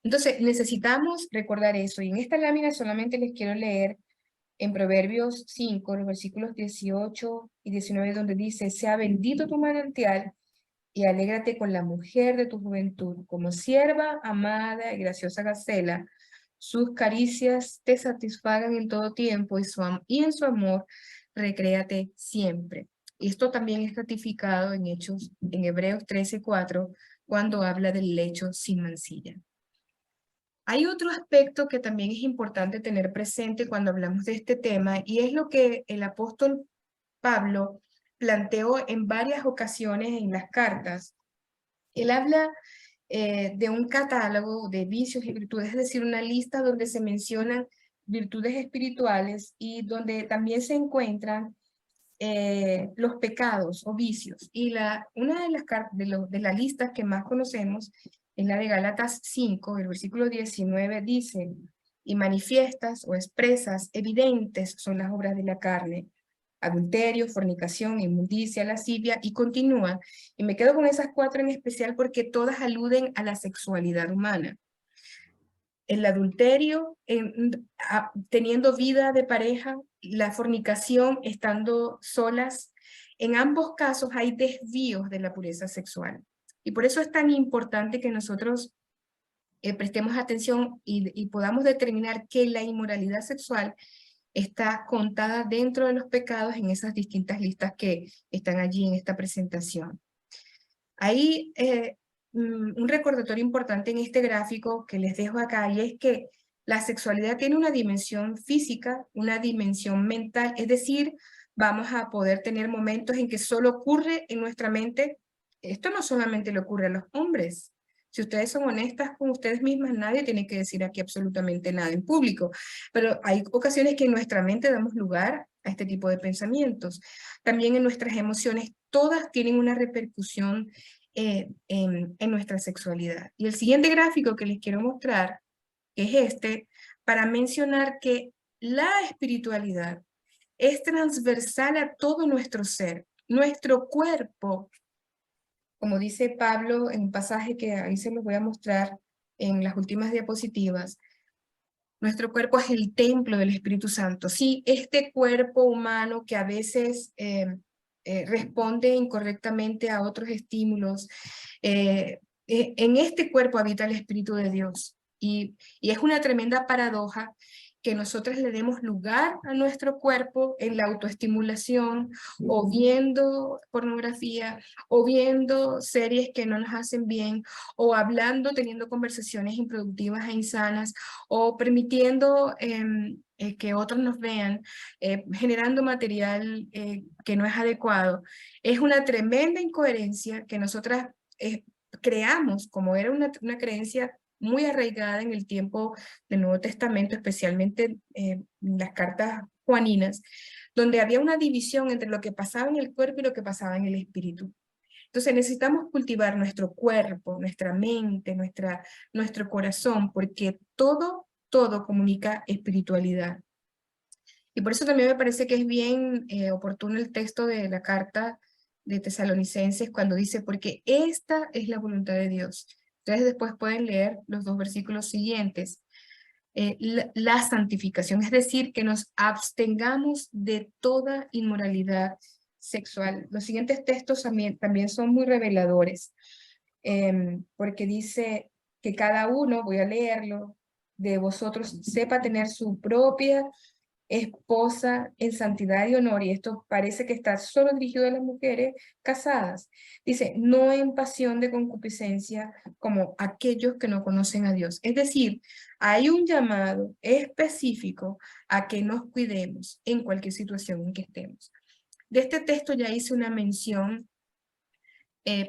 Entonces necesitamos recordar eso, y en esta lámina solamente les quiero leer en Proverbios 5, los versículos 18 y 19, donde dice: sea bendito tu manantial y alégrate con la mujer de tu juventud, como sierva amada y graciosa Gacela, sus caricias te satisfagan en todo tiempo y en su amor recréate siempre. Y esto también es ratificado en Hebreos 13:4, cuando habla del lecho sin mancilla. Hay otro aspecto que también es importante tener presente cuando hablamos de este tema, y es lo que el apóstol Pablo planteó en varias ocasiones en las cartas. Él habla de un catálogo de vicios y virtudes, es decir, una lista donde se mencionan virtudes espirituales y donde también se encuentran los pecados o vicios. Y una de las listas que más conocemos es la de Gálatas 5, el versículo 19 dice: y manifiestas o expresas, evidentes son las obras de la carne, adulterio, fornicación, inmundicia, lascivia, y continúa. Y me quedo con esas 4 en especial porque todas aluden a la sexualidad humana. El adulterio, teniendo vida de pareja, la fornicación, estando solas, en ambos casos hay desvíos de la pureza sexual. Y por eso es tan importante que nosotros prestemos atención y podamos determinar que la inmoralidad sexual está contada dentro de los pecados en esas distintas listas que están allí en esta presentación. Hay un recordatorio importante en este gráfico que les dejo acá, y es que la sexualidad tiene una dimensión física, una dimensión mental, es decir, vamos a poder tener momentos en que solo ocurre en nuestra mente. Esto no solamente le ocurre a los hombres. Si ustedes son honestas con ustedes mismas, nadie tiene que decir aquí absolutamente nada en público, pero hay ocasiones que en nuestra mente damos lugar a este tipo de pensamientos. También en nuestras emociones, todas tienen una repercusión en nuestra sexualidad. Y el siguiente gráfico que les quiero mostrar es este, para mencionar que la espiritualidad es transversal a todo nuestro ser. Nuestro cuerpo, como dice Pablo en un pasaje que ahí se los voy a mostrar en las últimas diapositivas, nuestro cuerpo es el templo del Espíritu Santo. Sí, este cuerpo humano que a veces responde incorrectamente a otros estímulos, en este cuerpo habita el Espíritu de Dios. Y es una tremenda paradoja que nosotros le demos lugar a nuestro cuerpo en la autoestimulación, o viendo pornografía, o viendo series que no nos hacen bien, o hablando, teniendo conversaciones improductivas e insanas, o permitiendo que otros nos vean, generando material que no es adecuado. Es una tremenda incoherencia que nosotras creamos, como era una creencia muy arraigada en el tiempo del Nuevo Testamento, especialmente las cartas juaninas, donde había una división entre lo que pasaba en el cuerpo y lo que pasaba en el espíritu. Entonces necesitamos cultivar nuestro cuerpo, nuestra mente, nuestro corazón, porque todo comunica espiritualidad. Y por eso también me parece que es bien oportuno el texto de la carta de Tesalonicenses cuando dice, porque esta es la voluntad de Dios. Ustedes después pueden leer los 2 versículos siguientes. La santificación, es decir, que nos abstengamos de toda inmoralidad sexual. Los siguientes textos también son muy reveladores, porque dice que cada uno, voy a leerlo, de vosotros sepa tener su propia esposa en santidad y honor, y esto parece que está solo dirigido a las mujeres casadas. Dice, no en pasión de concupiscencia como aquellos que no conocen a Dios. Es decir, hay un llamado específico a que nos cuidemos en cualquier situación en que estemos. De este texto ya hice una mención,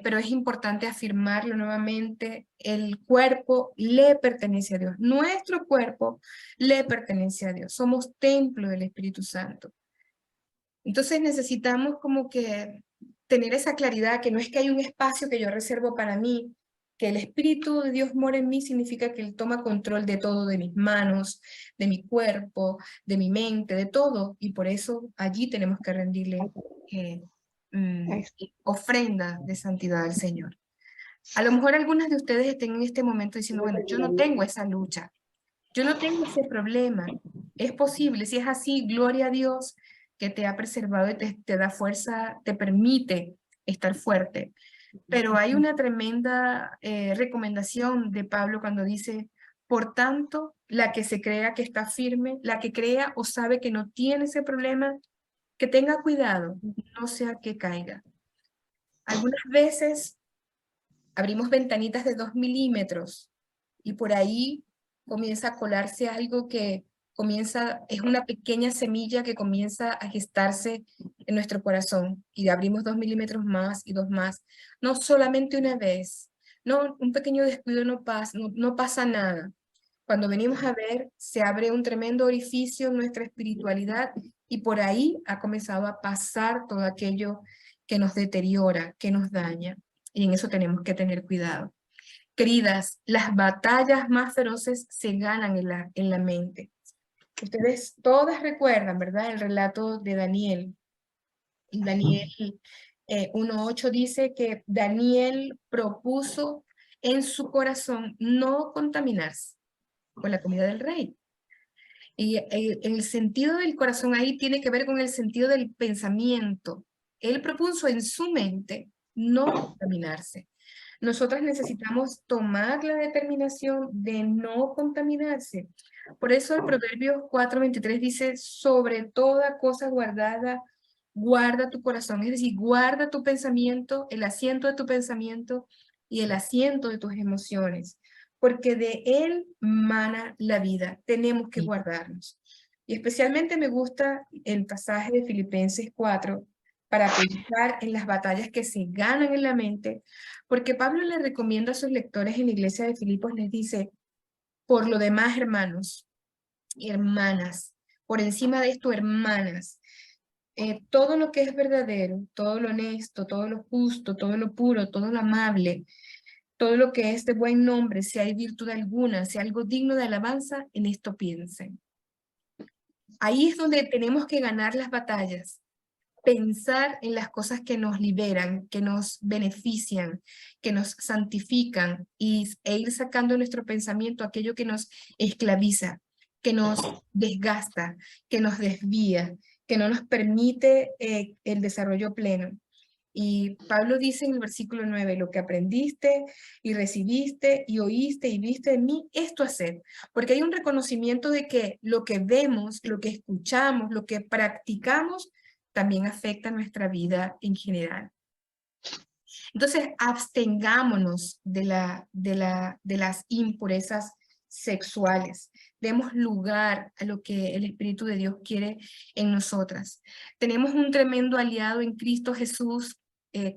pero es importante afirmarlo nuevamente, el cuerpo le pertenece a Dios. Nuestro cuerpo le pertenece a Dios. Somos templo del Espíritu Santo. Entonces necesitamos como que tener esa claridad, que no es que hay un espacio que yo reservo para mí, que el Espíritu de Dios mora en mí significa que Él toma control de todo, de mis manos, de mi cuerpo, de mi mente, de todo, y por eso allí tenemos que rendirle ofrenda de santidad al Señor. A lo mejor algunas de ustedes estén en este momento diciendo, bueno, yo no tengo esa lucha, yo no tengo ese problema. Es posible, si es así, gloria a Dios que te ha preservado y te da fuerza, te permite estar fuerte. Pero hay una tremenda recomendación de Pablo cuando dice, por tanto, la que se crea que está firme, la que crea o sabe que no tiene ese problema, que tenga cuidado, no sea que caiga. Algunas veces abrimos ventanitas de 2 milímetros y por ahí comienza a colarse algo que es una pequeña semilla que comienza a gestarse en nuestro corazón y abrimos 2 milímetros más y 2 más. No solamente una vez, no, un pequeño descuido no pasa nada. Cuando venimos a ver, se abre un tremendo orificio en nuestra espiritualidad y por ahí ha comenzado a pasar todo aquello que nos deteriora, que nos daña. Y en eso tenemos que tener cuidado. Queridas, las batallas más feroces se ganan en la mente. Ustedes todas recuerdan, ¿verdad? El relato de Daniel. Daniel 1:8 dice que Daniel propuso en su corazón no contaminarse con la comida del rey. Y el sentido del corazón ahí tiene que ver con el sentido del pensamiento. Él propuso en su mente no contaminarse. Nosotras necesitamos tomar la determinación de no contaminarse. Por eso el Proverbios 4:23 dice, sobre toda cosa guardada, guarda tu corazón. Es decir, guarda tu pensamiento, el asiento de tu pensamiento y el asiento de tus emociones. Porque de él mana la vida. Tenemos que guardarnos. Y especialmente me gusta el pasaje de Filipenses 4, para pensar en las batallas que se ganan en la mente, porque Pablo le recomienda a sus lectores en la iglesia de Filipos, les dice, por lo demás, hermanos y hermanas, por encima de esto, hermanas, todo lo que es verdadero, todo lo honesto, todo lo justo, todo lo puro, todo lo amable, todo lo que es de buen nombre, si hay virtud alguna, si hay algo digno de alabanza, en esto piensen. Ahí es donde tenemos que ganar las batallas. Pensar en las cosas que nos liberan, que nos benefician, que nos santifican e ir sacando de nuestro pensamiento aquello que nos esclaviza, que nos desgasta, que nos desvía, que no nos permite el desarrollo pleno. Y Pablo dice en el versículo 9, lo que aprendiste y recibiste y oíste y viste de mí, esto haced. Porque hay un reconocimiento de que lo que vemos, lo que escuchamos, lo que practicamos, también afecta nuestra vida en general. Entonces, abstengámonos de las impurezas sexuales. Demos lugar a lo que el Espíritu de Dios quiere en nosotras. Tenemos un tremendo aliado en Cristo Jesús,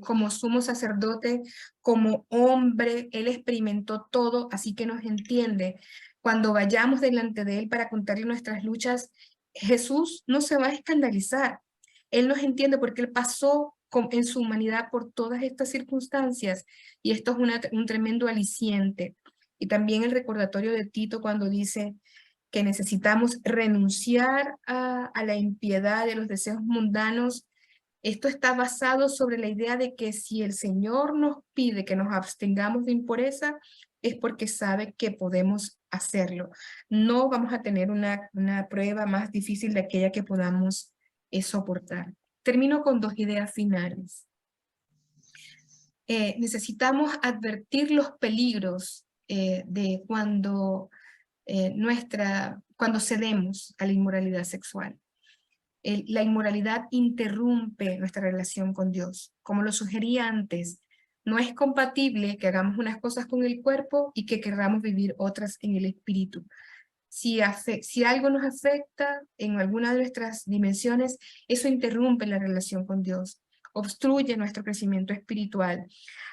como sumo sacerdote, como hombre. Él experimentó todo, así que nos entiende. Cuando vayamos delante de Él para contarle nuestras luchas, Jesús no se va a escandalizar. Él nos entiende porque Él pasó en su humanidad por todas estas circunstancias y esto es un tremendo aliciente. Y también el recordatorio de Tito cuando dice que necesitamos renunciar a la impiedad de los deseos mundanos. Esto está basado sobre la idea de que si el Señor nos pide que nos abstengamos de impureza, es porque sabe que podemos hacerlo. No vamos a tener una prueba más difícil de aquella que podamos soportar. Termino con 2 ideas finales. Necesitamos advertir los peligros de cuando cedemos a la inmoralidad sexual. La inmoralidad interrumpe nuestra relación con Dios. Como lo sugerí antes, no es compatible que hagamos unas cosas con el cuerpo y que queramos vivir otras en el espíritu. Si algo nos afecta en alguna de nuestras dimensiones, eso interrumpe la relación con Dios, obstruye nuestro crecimiento espiritual,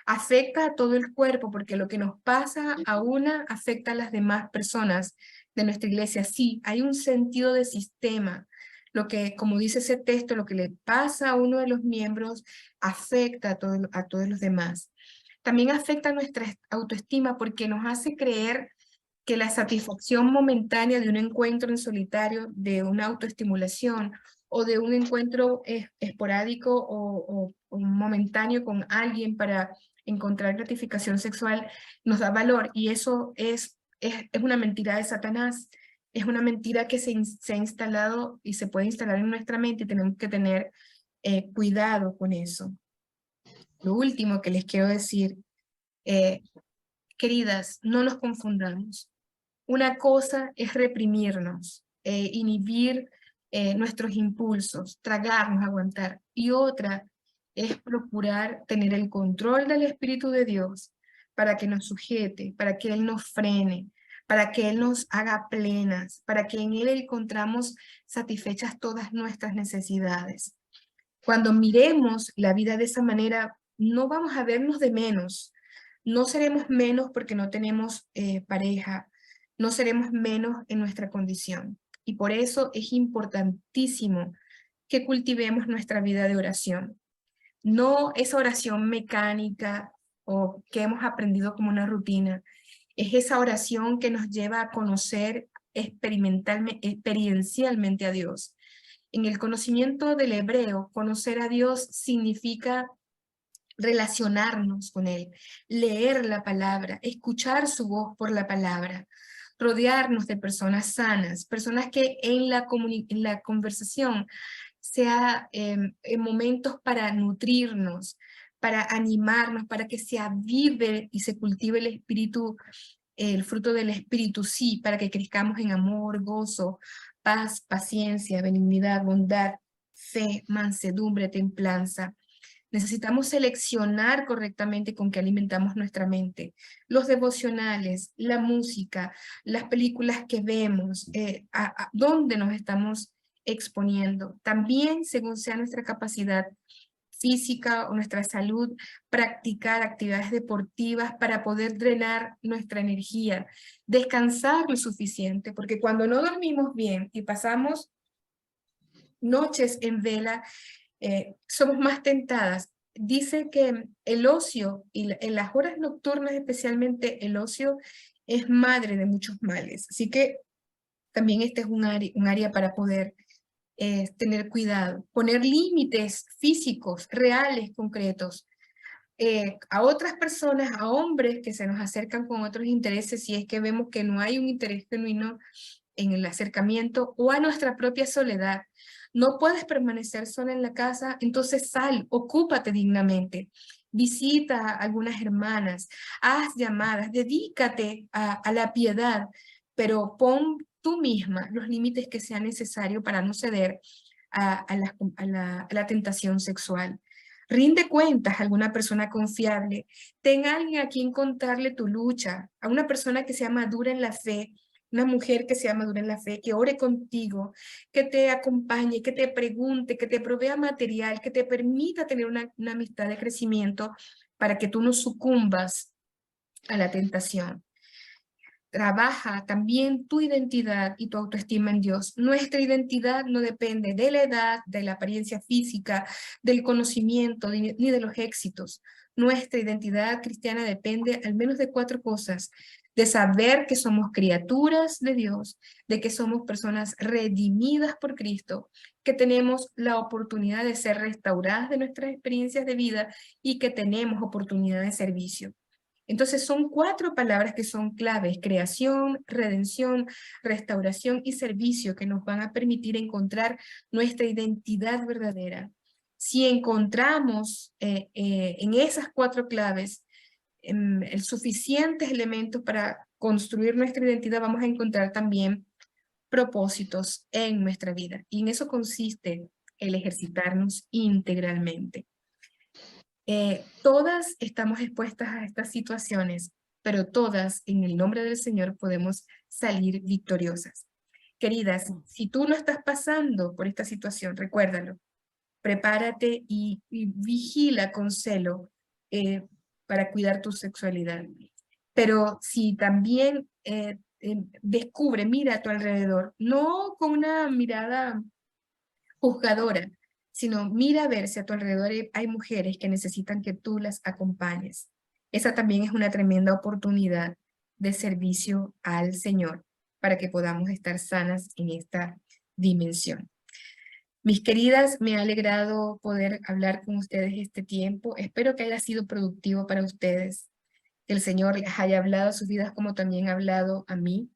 afecta a todo el cuerpo porque lo que nos pasa a una afecta a las demás personas de nuestra iglesia. Sí, hay un sentido de sistema. Lo que, como dice ese texto, lo que le pasa a uno de los miembros afecta a todos los demás. También afecta nuestra autoestima porque nos hace creer que la satisfacción momentánea de un encuentro en solitario, de una autoestimulación o de un encuentro esporádico o momentáneo con alguien para encontrar gratificación sexual nos da valor, y eso es una mentira de Satanás. Es una mentira que se ha instalado y se puede instalar en nuestra mente y tenemos que tener cuidado con eso. Lo último que les quiero decir, queridas, no nos confundamos. Una cosa es reprimirnos, inhibir nuestros impulsos, tragarnos, aguantar. Y otra es procurar tener el control del Espíritu de Dios para que nos sujete, para que Él nos frene, para que Él nos haga plenas, para que en Él encontramos satisfechas todas nuestras necesidades. Cuando miremos la vida de esa manera, no vamos a vernos de menos. No seremos menos porque no tenemos pareja, no seremos menos en nuestra condición. Y por eso es importantísimo que cultivemos nuestra vida de oración. No esa oración mecánica o que hemos aprendido como una rutina. Es esa oración que nos lleva a conocer experiencialmente a Dios. En el conocimiento del hebreo, conocer a Dios significa relacionarnos con Él, leer la palabra, escuchar su voz por la palabra, rodearnos de personas sanas, personas que en la conversación sea en momentos para nutrirnos, para animarnos, para que se avive y se cultive el espíritu, el fruto del espíritu, sí, para que crezcamos en amor, gozo, paz, paciencia, benignidad, bondad, fe, mansedumbre, templanza. Necesitamos seleccionar correctamente con qué alimentamos nuestra mente. Los devocionales, la música, las películas que vemos, a dónde nos estamos exponiendo. También, según sea nuestra capacidad física o nuestra salud, practicar actividades deportivas para poder drenar nuestra energía, descansar lo suficiente, porque cuando no dormimos bien y pasamos noches en vela, somos más tentadas. Dice que el ocio, y en las horas nocturnas especialmente, el ocio es madre de muchos males. Así que también este es un área para poder tener cuidado. Poner límites físicos, reales, concretos. A otras personas, a hombres que se nos acercan con otros intereses, si es que vemos que no hay un interés genuino en el acercamiento, o a nuestra propia soledad. No puedes permanecer sola en la casa, entonces sal, ocúpate dignamente. Visita a algunas hermanas, haz llamadas, dedícate a la piedad, pero pon tú misma los límites que sean necesarios para no ceder a la tentación sexual. Rinde cuentas a alguna persona confiable. Ten a alguien a quien contarle tu lucha, a una persona que sea madura en la fe, una mujer que sea madura en la fe, que ore contigo, que te acompañe, que te pregunte, que te provea material, que te permita tener una amistad de crecimiento para que tú no sucumbas a la tentación. trabaja también tu identidad y tu autoestima en Dios. Nuestra identidad no depende de la edad, de la apariencia física, del conocimiento, ni de los éxitos. Nuestra identidad cristiana depende al menos de 4 cosas: de saber que somos criaturas de Dios, de que somos personas redimidas por Cristo, que tenemos la oportunidad de ser restauradas de nuestras experiencias de vida y que tenemos oportunidad de servicio. Entonces son 4 palabras que son claves: creación, redención, restauración y servicio, que nos van a permitir encontrar nuestra identidad verdadera. Si encontramos en esas 4 claves suficientes elementos para construir nuestra identidad, vamos a encontrar también propósitos en nuestra vida. Y en eso consiste el ejercitarnos integralmente. Todas estamos expuestas a estas situaciones, pero todas en el nombre del Señor podemos salir victoriosas. Queridas, si tú no estás pasando por esta situación, recuérdalo, prepárate y vigila con celo para cuidar tu sexualidad. Pero si también descubre, mira a tu alrededor, no con una mirada juzgadora, sino mira a ver si a tu alrededor hay mujeres que necesitan que tú las acompañes. Esa también es una tremenda oportunidad de servicio al Señor para que podamos estar sanas en esta dimensión. Mis queridas, me ha alegrado poder hablar con ustedes este tiempo. Espero que haya sido productivo para ustedes. Que el Señor les haya hablado a sus vidas como también ha hablado a mí.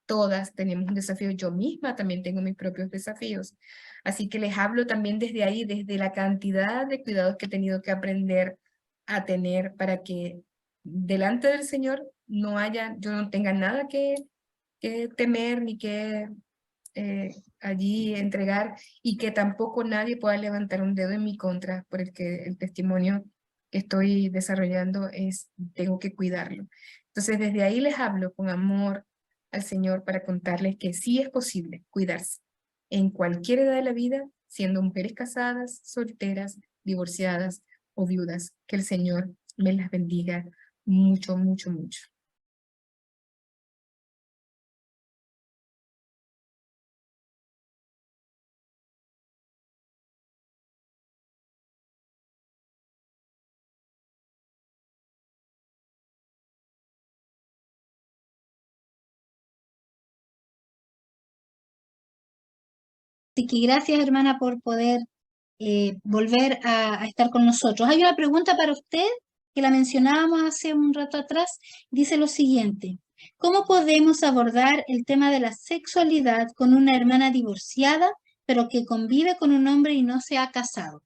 Todas tenemos un desafío. Yo misma también tengo mis propios desafíos. Así que les hablo también desde ahí, desde la cantidad de cuidados que he tenido que aprender a tener para que delante del Señor yo no tenga nada que temer ni que allí entregar, y que tampoco nadie pueda levantar un dedo en mi contra, porque el testimonio que estoy desarrollando tengo que cuidarlo. Entonces desde ahí les hablo con amor al Señor para contarles que sí es posible cuidarse en cualquier edad de la vida, siendo mujeres casadas, solteras, divorciadas o viudas. Que el Señor me las bendiga mucho, mucho, mucho. Así que gracias, hermana, por poder volver a estar con nosotros. Hay una pregunta para usted que la mencionábamos hace un rato atrás. Dice lo siguiente: ¿cómo podemos abordar el tema de la sexualidad con una hermana divorciada, pero que convive con un hombre y no se ha casado?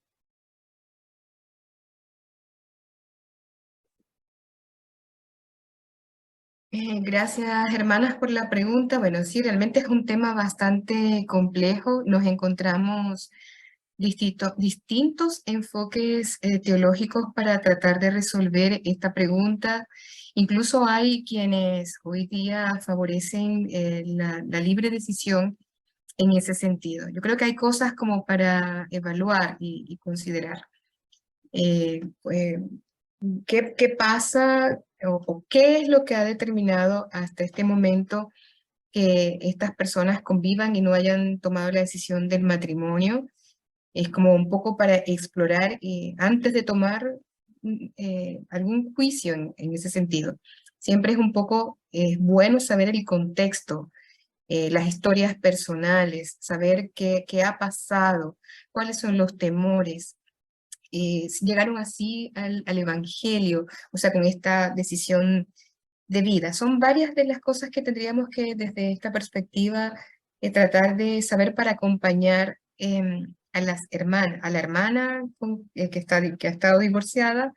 Gracias, hermanas, por la pregunta. Bueno, sí, realmente es un tema bastante complejo. Nos encontramos distintos enfoques teológicos para tratar de resolver esta pregunta. Incluso hay quienes hoy día favorecen la libre decisión en ese sentido. Yo creo que hay cosas como para evaluar y considerar. ¿Qué pasa o qué es lo que ha determinado hasta este momento que estas personas convivan y no hayan tomado la decisión del matrimonio? Es como un poco para explorar antes de tomar algún juicio en ese sentido. Siempre es un poco bueno saber el contexto, las historias personales, saber qué ha pasado, cuáles son los temores. Llegaron así al Evangelio, o sea, con esta decisión de vida. Son varias de las cosas que tendríamos que, desde esta perspectiva, tratar de saber para acompañar a la hermana que ha estado divorciada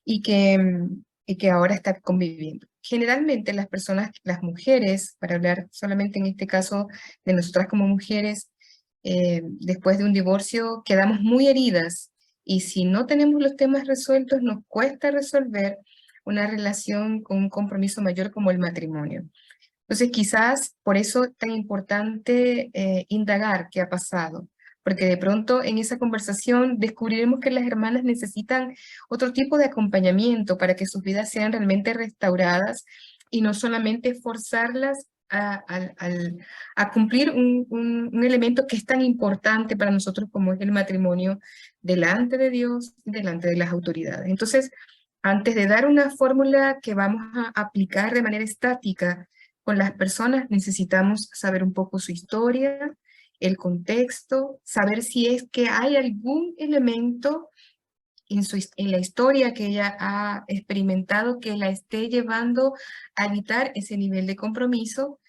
y que ahora está conviviendo. Generalmente las personas, las mujeres, para hablar solamente en este caso de nosotras como mujeres, después de un divorcio quedamos muy heridas, y si no tenemos los temas resueltos nos cuesta resolver una relación con un compromiso mayor como el matrimonio. Entonces quizás por eso es tan importante indagar qué ha pasado, porque de pronto en esa conversación descubriremos que las hermanas necesitan otro tipo de acompañamiento para que sus vidas sean realmente restauradas, y no solamente forzarlas a cumplir un elemento que es tan importante para nosotros como es el matrimonio delante de Dios y delante de las autoridades. Entonces, antes de dar una fórmula que vamos a aplicar de manera estática con las personas, necesitamos saber un poco su historia, el contexto, saber si es que hay algún elemento en la historia que ella ha experimentado que la esté llevando a evitar ese nivel de compromiso.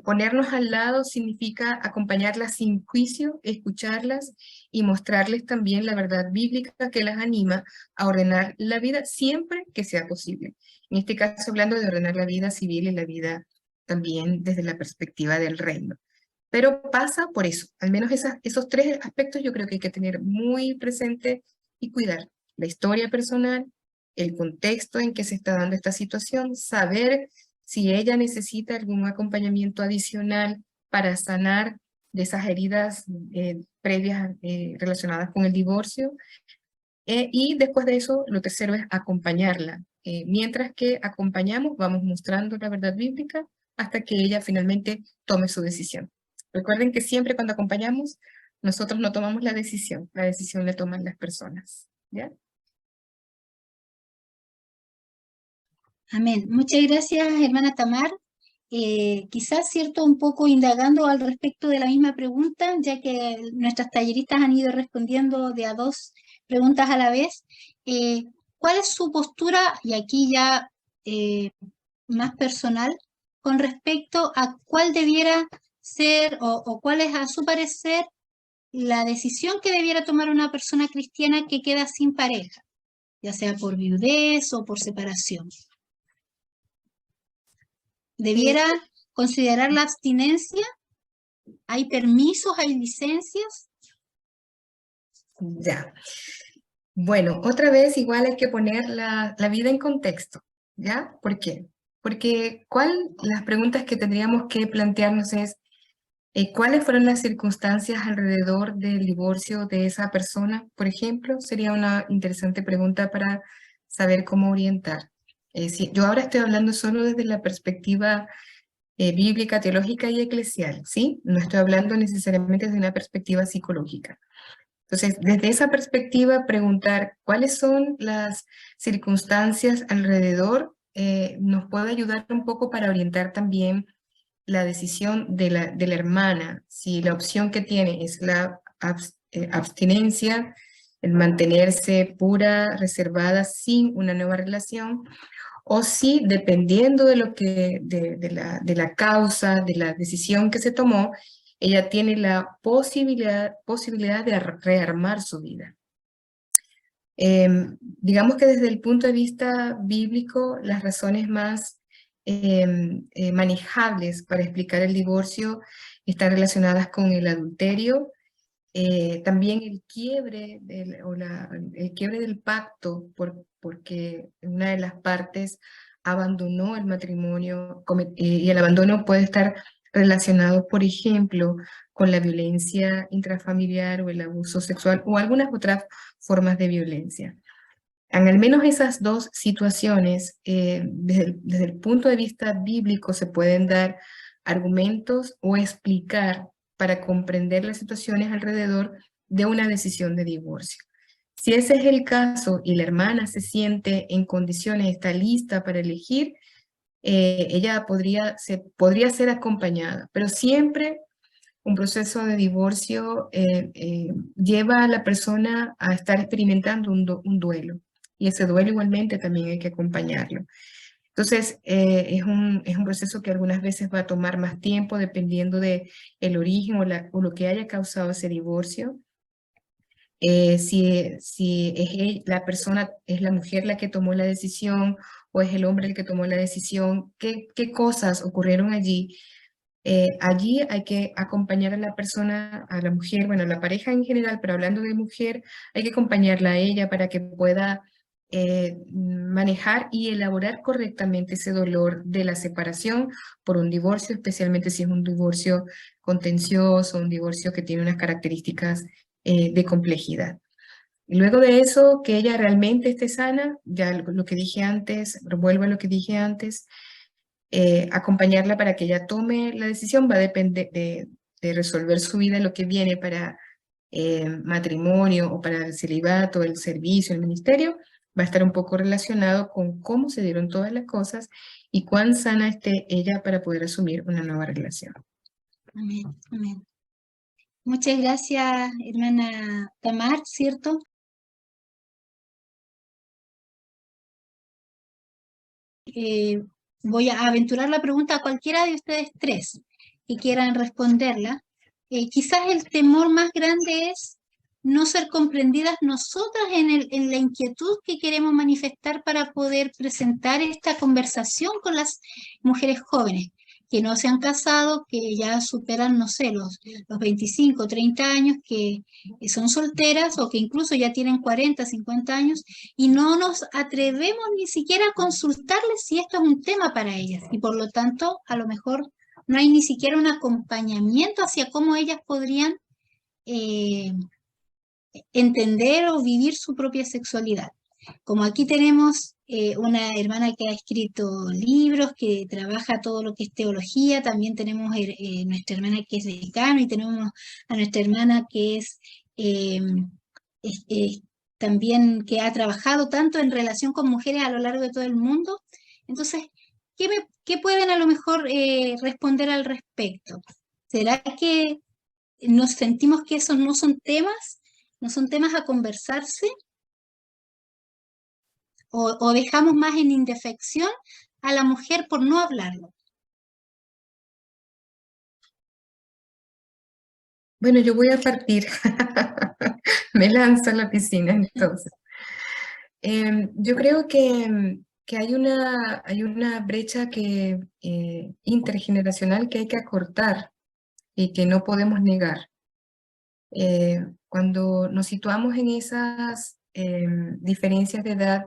Ponernos al lado significa acompañarlas sin juicio, escucharlas y mostrarles también la verdad bíblica que las anima a ordenar la vida siempre que sea posible. En este caso hablando de ordenar la vida civil y la vida también desde la perspectiva del reino. Pero pasa por eso, al menos esos tres aspectos yo creo que hay que tener muy presente y cuidar. La historia personal, el contexto en que se está dando esta situación, saber si ella necesita algún acompañamiento adicional para sanar de esas heridas previas relacionadas con el divorcio. Y después de eso, lo tercero es acompañarla. Mientras que acompañamos, vamos mostrando la verdad bíblica hasta que ella finalmente tome su decisión. Recuerden que siempre cuando acompañamos, nosotros no tomamos la decisión la toman las personas. ¿Ya? Amén. Muchas gracias, hermana Tamar. Quizás, cierto, un poco indagando al respecto de la misma pregunta, ya que nuestras talleristas han ido respondiendo de a dos preguntas a la vez. ¿Cuál es su postura, y aquí ya más personal, con respecto a cuál debiera ser o cuál es, a su parecer, la decisión que debiera tomar una persona cristiana que queda sin pareja, ya sea por viudez o por separación? ¿Debiera considerar la abstinencia? ¿Hay permisos, hay licencias? Ya. Bueno, otra vez igual hay que poner la vida en contexto, ¿ya? ¿Por qué? Porque las preguntas que tendríamos que plantearnos es ¿cuáles fueron las circunstancias alrededor del divorcio de esa persona? Por ejemplo, sería una interesante pregunta para saber cómo orientar. Yo ahora estoy hablando solo desde la perspectiva bíblica, teológica y eclesial, ¿sí? No estoy hablando necesariamente desde una perspectiva psicológica. Entonces, desde esa perspectiva, preguntar cuáles son las circunstancias alrededor nos puede ayudar un poco para orientar también la decisión de la hermana, si la opción que tiene es la abstinencia, el mantenerse pura, reservada, sin una nueva relación, o si dependiendo de de la causa, de la decisión que se tomó, ella tiene la posibilidad de rearmar su vida. Digamos que desde el punto de vista bíblico, las razones más manejables para explicar el divorcio están relacionadas con el adulterio, también el quiebre del pacto porque una de las partes abandonó el matrimonio y el abandono puede estar relacionado, por ejemplo, con la violencia intrafamiliar o el abuso sexual o algunas otras formas de violencia. En al menos esas dos situaciones, desde el punto de vista bíblico, se pueden dar argumentos o explicar para comprender las situaciones alrededor de una decisión de divorcio. Si ese es el caso y la hermana se siente en condiciones, está lista para elegir, ella podría ser acompañada, pero siempre un proceso de divorcio lleva a la persona a estar experimentando un duelo. Y ese duelo igualmente también hay que acompañarlo. Entonces, es un proceso que algunas veces va a tomar más tiempo dependiendo del origen o lo que haya causado ese divorcio. Si la persona, es la mujer la que tomó la decisión o es el hombre el que tomó la decisión, qué cosas ocurrieron allí. Allí hay que acompañar a la persona, a la mujer, bueno, a la pareja en general, pero hablando de mujer, hay que acompañarla a ella para que pueda manejar y elaborar correctamente ese dolor de la separación por un divorcio, especialmente si es un divorcio contencioso, un divorcio que tiene unas características de complejidad. Y luego de eso, que ella realmente esté sana, ya lo que dije antes, vuelvo a lo que dije antes, acompañarla para que ella tome la decisión va a depender de resolver su vida, lo que viene para matrimonio o para el celibato, el servicio, el ministerio, va a estar un poco relacionado con cómo se dieron todas las cosas y cuán sana esté ella para poder asumir una nueva relación. Amén, amén. Muchas gracias, hermana Tamar, ¿cierto? Voy a aventurar la pregunta a cualquiera de ustedes tres que quieran responderla. Quizás el temor más grande es no ser comprendidas nosotras en la inquietud que queremos manifestar para poder presentar esta conversación con las mujeres jóvenes que no se han casado, que ya superan, no sé, los 25, 30 años, que son solteras o que incluso ya tienen 40, 50 años y no nos atrevemos ni siquiera a consultarles si esto es un tema para ellas y por lo tanto a lo mejor no hay ni siquiera un acompañamiento hacia cómo ellas podrían entender o vivir su propia sexualidad. Como aquí tenemos una hermana que ha escrito libros, que trabaja todo lo que es teología, también tenemos nuestra hermana que es decano y tenemos a nuestra hermana que es también que ha trabajado tanto en relación con mujeres a lo largo de todo el mundo. Entonces, ¿qué pueden a lo mejor responder al respecto? ¿Será que nos sentimos que esos no son temas a conversarse? ¿O dejamos más en indefección a la mujer por no hablarlo? Bueno, yo voy a partir. Me lanzo a la piscina entonces. Yo creo que hay una brecha intergeneracional que hay que acortar y que no podemos negar. Cuando nos situamos en esas diferencias de edad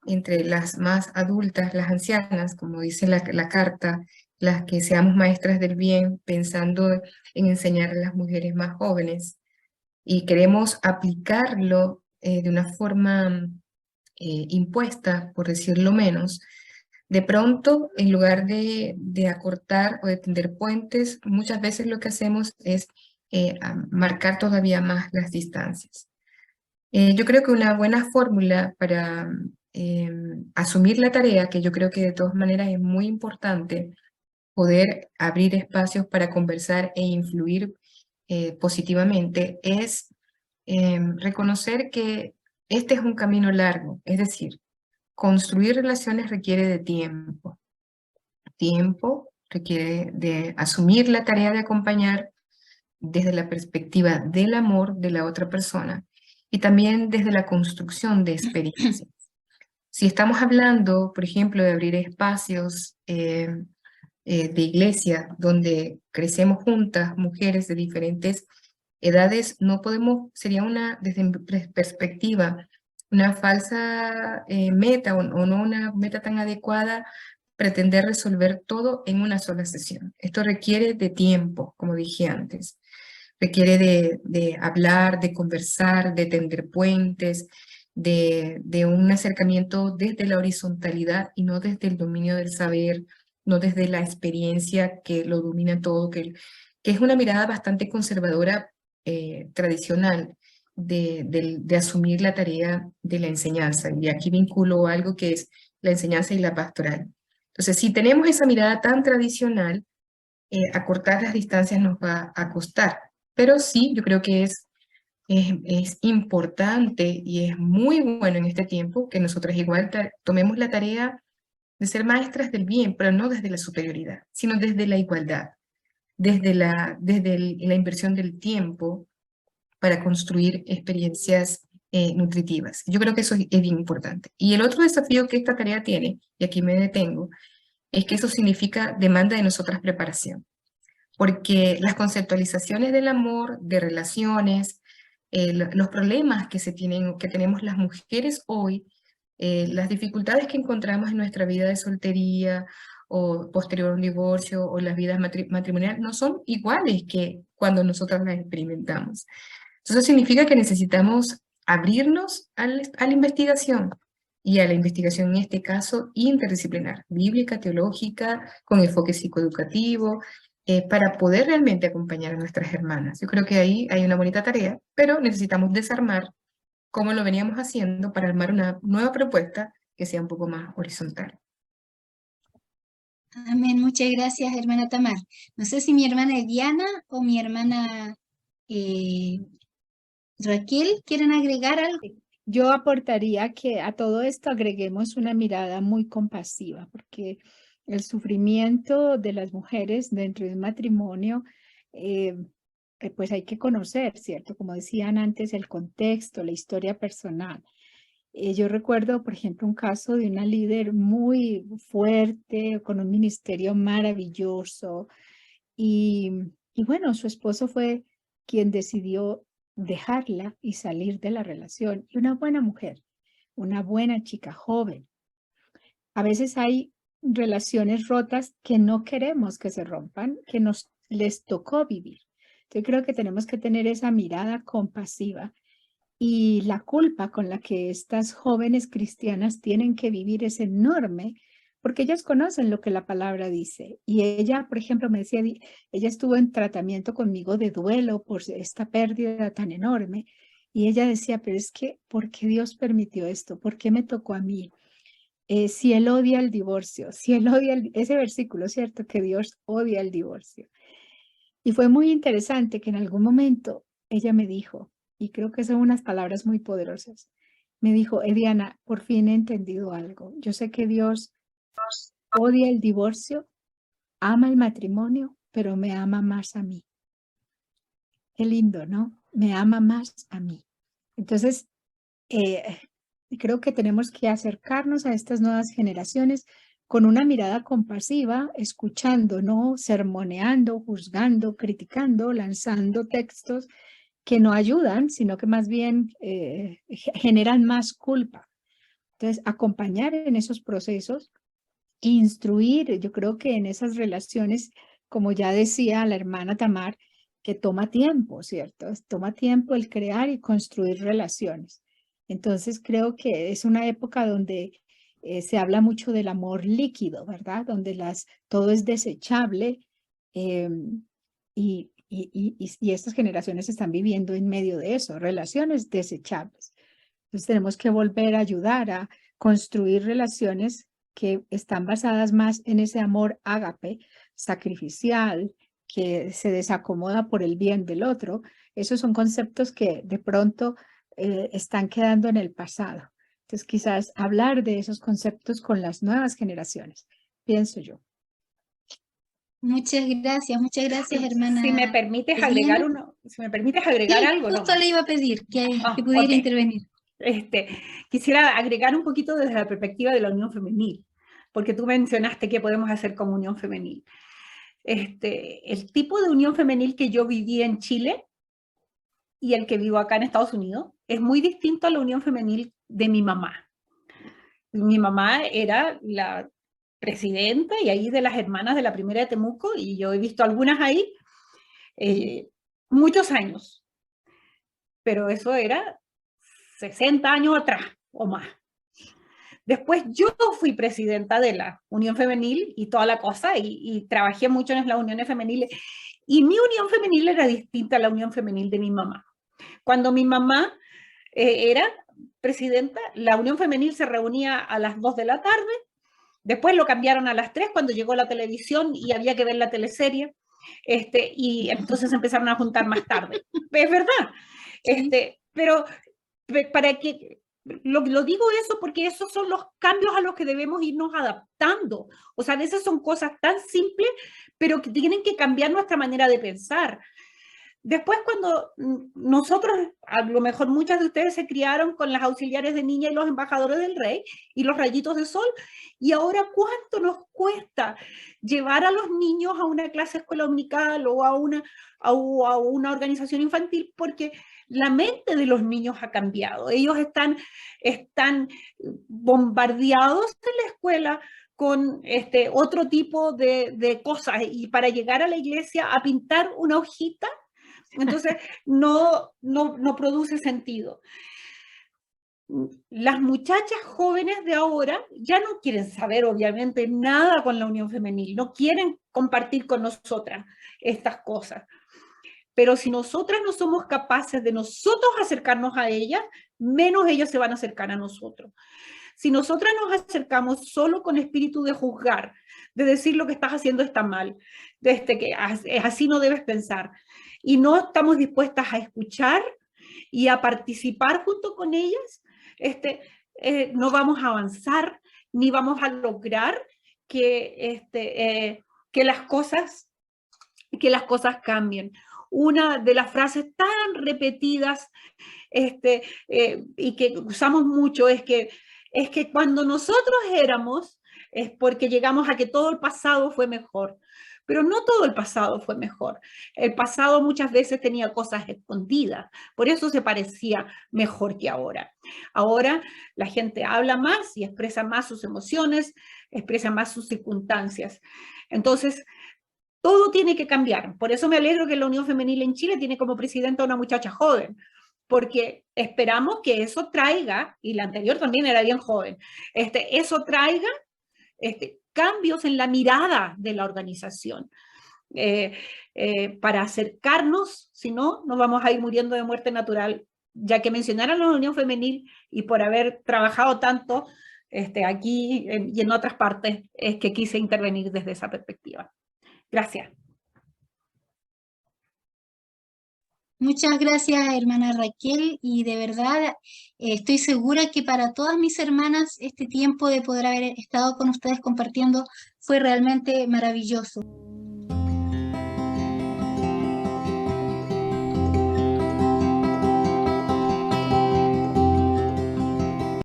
entre las más adultas, las ancianas, como dice la carta, las que seamos maestras del bien, pensando en enseñar a las mujeres más jóvenes, y queremos aplicarlo de una forma impuesta, por decirlo menos, de pronto, en lugar de acortar o de tender puentes, muchas veces lo que hacemos es marcar todavía más las distancias. Yo creo que una buena fórmula para asumir la tarea, que yo creo que de todas maneras es muy importante, poder abrir espacios para conversar e influir positivamente, es reconocer que este es un camino largo, es decir, construir relaciones requiere de tiempo. Tiempo requiere de asumir la tarea de acompañar desde la perspectiva del amor de la otra persona y también desde la construcción de experiencias. Si estamos hablando, por ejemplo, de abrir espacios de iglesia donde crecemos juntas, mujeres de diferentes edades, no podemos, sería desde mi perspectiva, una falsa meta o no una meta tan adecuada pretender resolver todo en una sola sesión. Esto requiere de tiempo, como dije antes. Requiere de hablar, de conversar, de tender puentes, de un acercamiento desde la horizontalidad y no desde el dominio del saber, no desde la experiencia que lo domina todo, que es una mirada bastante conservadora, tradicional, de asumir la tarea de la enseñanza. Y aquí vinculo algo que es la enseñanza y la pastoral. Entonces, si tenemos esa mirada tan tradicional, acortar las distancias nos va a costar. Pero sí, yo creo que es importante y es muy bueno en este tiempo que nosotras igual tomemos la tarea de ser maestras del bien, pero no desde la superioridad, sino desde la igualdad, desde la inversión del tiempo para construir experiencias nutritivas. Yo creo que eso es bien importante. Y el otro desafío que esta tarea tiene, y aquí me detengo, es que eso significa demanda de nosotras preparación. Porque las conceptualizaciones del amor, de relaciones, los problemas que tenemos las mujeres hoy, las dificultades que encontramos en nuestra vida de soltería o posterior a un divorcio o las vidas matrimoniales no son iguales que cuando nosotras las experimentamos. Eso significa que necesitamos abrirnos a la investigación y a la investigación, en este caso, interdisciplinar, bíblica, teológica, con enfoque psicoeducativo, para poder realmente acompañar a nuestras hermanas. Yo creo que ahí hay una bonita tarea, pero necesitamos desarmar cómo lo veníamos haciendo para armar una nueva propuesta que sea un poco más horizontal. Amén, muchas gracias, hermana Tamar. No sé si mi hermana Diana o mi hermana Raquel quieren agregar algo. Yo aportaría que a todo esto agreguemos una mirada muy compasiva, porque el sufrimiento de las mujeres dentro de un matrimonio, pues hay que conocer, ¿cierto? Como decían antes, el contexto, la historia personal. Yo recuerdo, por ejemplo, un caso de una líder muy fuerte, con un ministerio maravilloso, y bueno, su esposo fue quien decidió dejarla y salir de la relación. Y una buena mujer, una buena chica joven. A veces hay relaciones rotas que no queremos que se rompan, que les tocó vivir. Yo creo que tenemos que tener esa mirada compasiva, y la culpa con la que estas jóvenes cristianas tienen que vivir es enorme, porque ellas conocen lo que la palabra dice. Y ella, por ejemplo, me decía, ella estuvo en tratamiento conmigo de duelo por esta pérdida tan enorme. Y ella decía, pero es que, ¿por qué Dios permitió esto? ¿Por qué me tocó a mí? Si Él odia el divorcio, si Él odia ese versículo, ¿cierto? Que Dios odia el divorcio. Y fue muy interesante que en algún momento ella me dijo, y creo que son unas palabras muy poderosas, me dijo, Diana, por fin he entendido algo. Yo sé que Dios odia el divorcio, ama el matrimonio, pero me ama más a mí. Qué lindo, ¿no? Me ama más a mí. Entonces, creo que tenemos que acercarnos a estas nuevas generaciones con una mirada compasiva, escuchando, no sermoneando, juzgando, criticando, lanzando textos que no ayudan, sino que más bien generan más culpa. Entonces, acompañar en esos procesos, instruir, yo creo que en esas relaciones, como ya decía la hermana Tamar, que toma tiempo, ¿cierto? Toma tiempo el crear y construir relaciones. Entonces, creo que es una época donde se habla mucho del amor líquido, ¿verdad? Donde todo es desechable, y estas generaciones están viviendo en medio de eso, relaciones desechables. Entonces tenemos que volver a ayudar a construir relaciones que están basadas más en ese amor ágape, sacrificial, que se desacomoda por el bien del otro. Esos son conceptos que de pronto están quedando en el pasado. Entonces quizás hablar de esos conceptos con las nuevas generaciones, pienso yo. Muchas gracias, hermana. Si me permites agregar algo. Justo le iba a pedir que pudiera intervenir. Quisiera agregar un poquito desde la perspectiva de la unión femenil, porque tú mencionaste qué podemos hacer como unión femenil. El tipo de unión femenil que yo viví en Chile y el que vivo acá en Estados Unidos es muy distinto a la unión femenil de mi mamá. Mi mamá era la presidenta y ahí de las hermanas de la primera de Temuco, y yo he visto algunas ahí muchos años, pero eso era 60 años atrás o más. Después yo fui presidenta de la Unión Femenil y toda la cosa, y trabajé mucho en las uniones femeniles, y mi unión femenil era distinta a la unión femenil de mi mamá. Cuando mi mamá era presidenta, la unión femenil se reunía a las 2 de la tarde, después lo cambiaron a las 3 cuando llegó la televisión y había que ver la teleserie, y entonces empezaron a juntar más tarde. Es verdad. Pero para que lo digo eso porque esos son los cambios a los que debemos irnos adaptando. O sea, a veces son cosas tan simples, pero que tienen que cambiar nuestra manera de pensar. Después, cuando nosotros, a lo mejor muchas de ustedes se criaron con las auxiliares de niña y los embajadores del rey y los rayitos de sol, y ahora ¿cuánto nos cuesta llevar a los niños a una clase escuela dominical o a una organización infantil? Porque la mente de los niños ha cambiado. Ellos están bombardeados en la escuela con otro tipo de cosas, y para llegar a la iglesia a pintar una hojita, entonces no produce sentido. las muchachas jóvenes de ahora ya no quieren saber, obviamente, nada con la Unión Femenil, no quieren compartir con nosotras estas cosas. Pero si nosotras no somos capaces de nosotros acercarnos a ellas, menos ellas se van a acercar a nosotros. Si nosotras nos acercamos solo con espíritu de juzgar, de decir lo que estás haciendo está mal, que así no debes pensar, y no estamos dispuestas a escuchar y a participar junto con ellas, no vamos a avanzar, ni vamos a lograr que las cosas cambien. Una de las frases tan repetidas y que usamos mucho es que cuando nosotros éramos, es porque llegamos a que todo el pasado fue mejor. Pero no todo el pasado fue mejor. El pasado muchas veces tenía cosas escondidas, por eso se parecía mejor que ahora. Ahora la gente habla más y expresa más sus emociones, expresa más sus circunstancias. Entonces, todo tiene que cambiar. Por eso me alegro que la Unión Femenil en Chile tiene como presidenta a una muchacha joven, porque esperamos que eso traiga, y la anterior también era bien joven, eso traiga cambios en la mirada de la organización, para acercarnos, si no, nos vamos a ir muriendo de muerte natural, ya que mencionaron la Unión Femenil y por haber trabajado tanto aquí y en otras partes, es que quise intervenir desde esa perspectiva. Gracias. Muchas gracias, hermana Raquel, y de verdad estoy segura que para todas mis hermanas este tiempo de poder haber estado con ustedes compartiendo fue realmente maravilloso.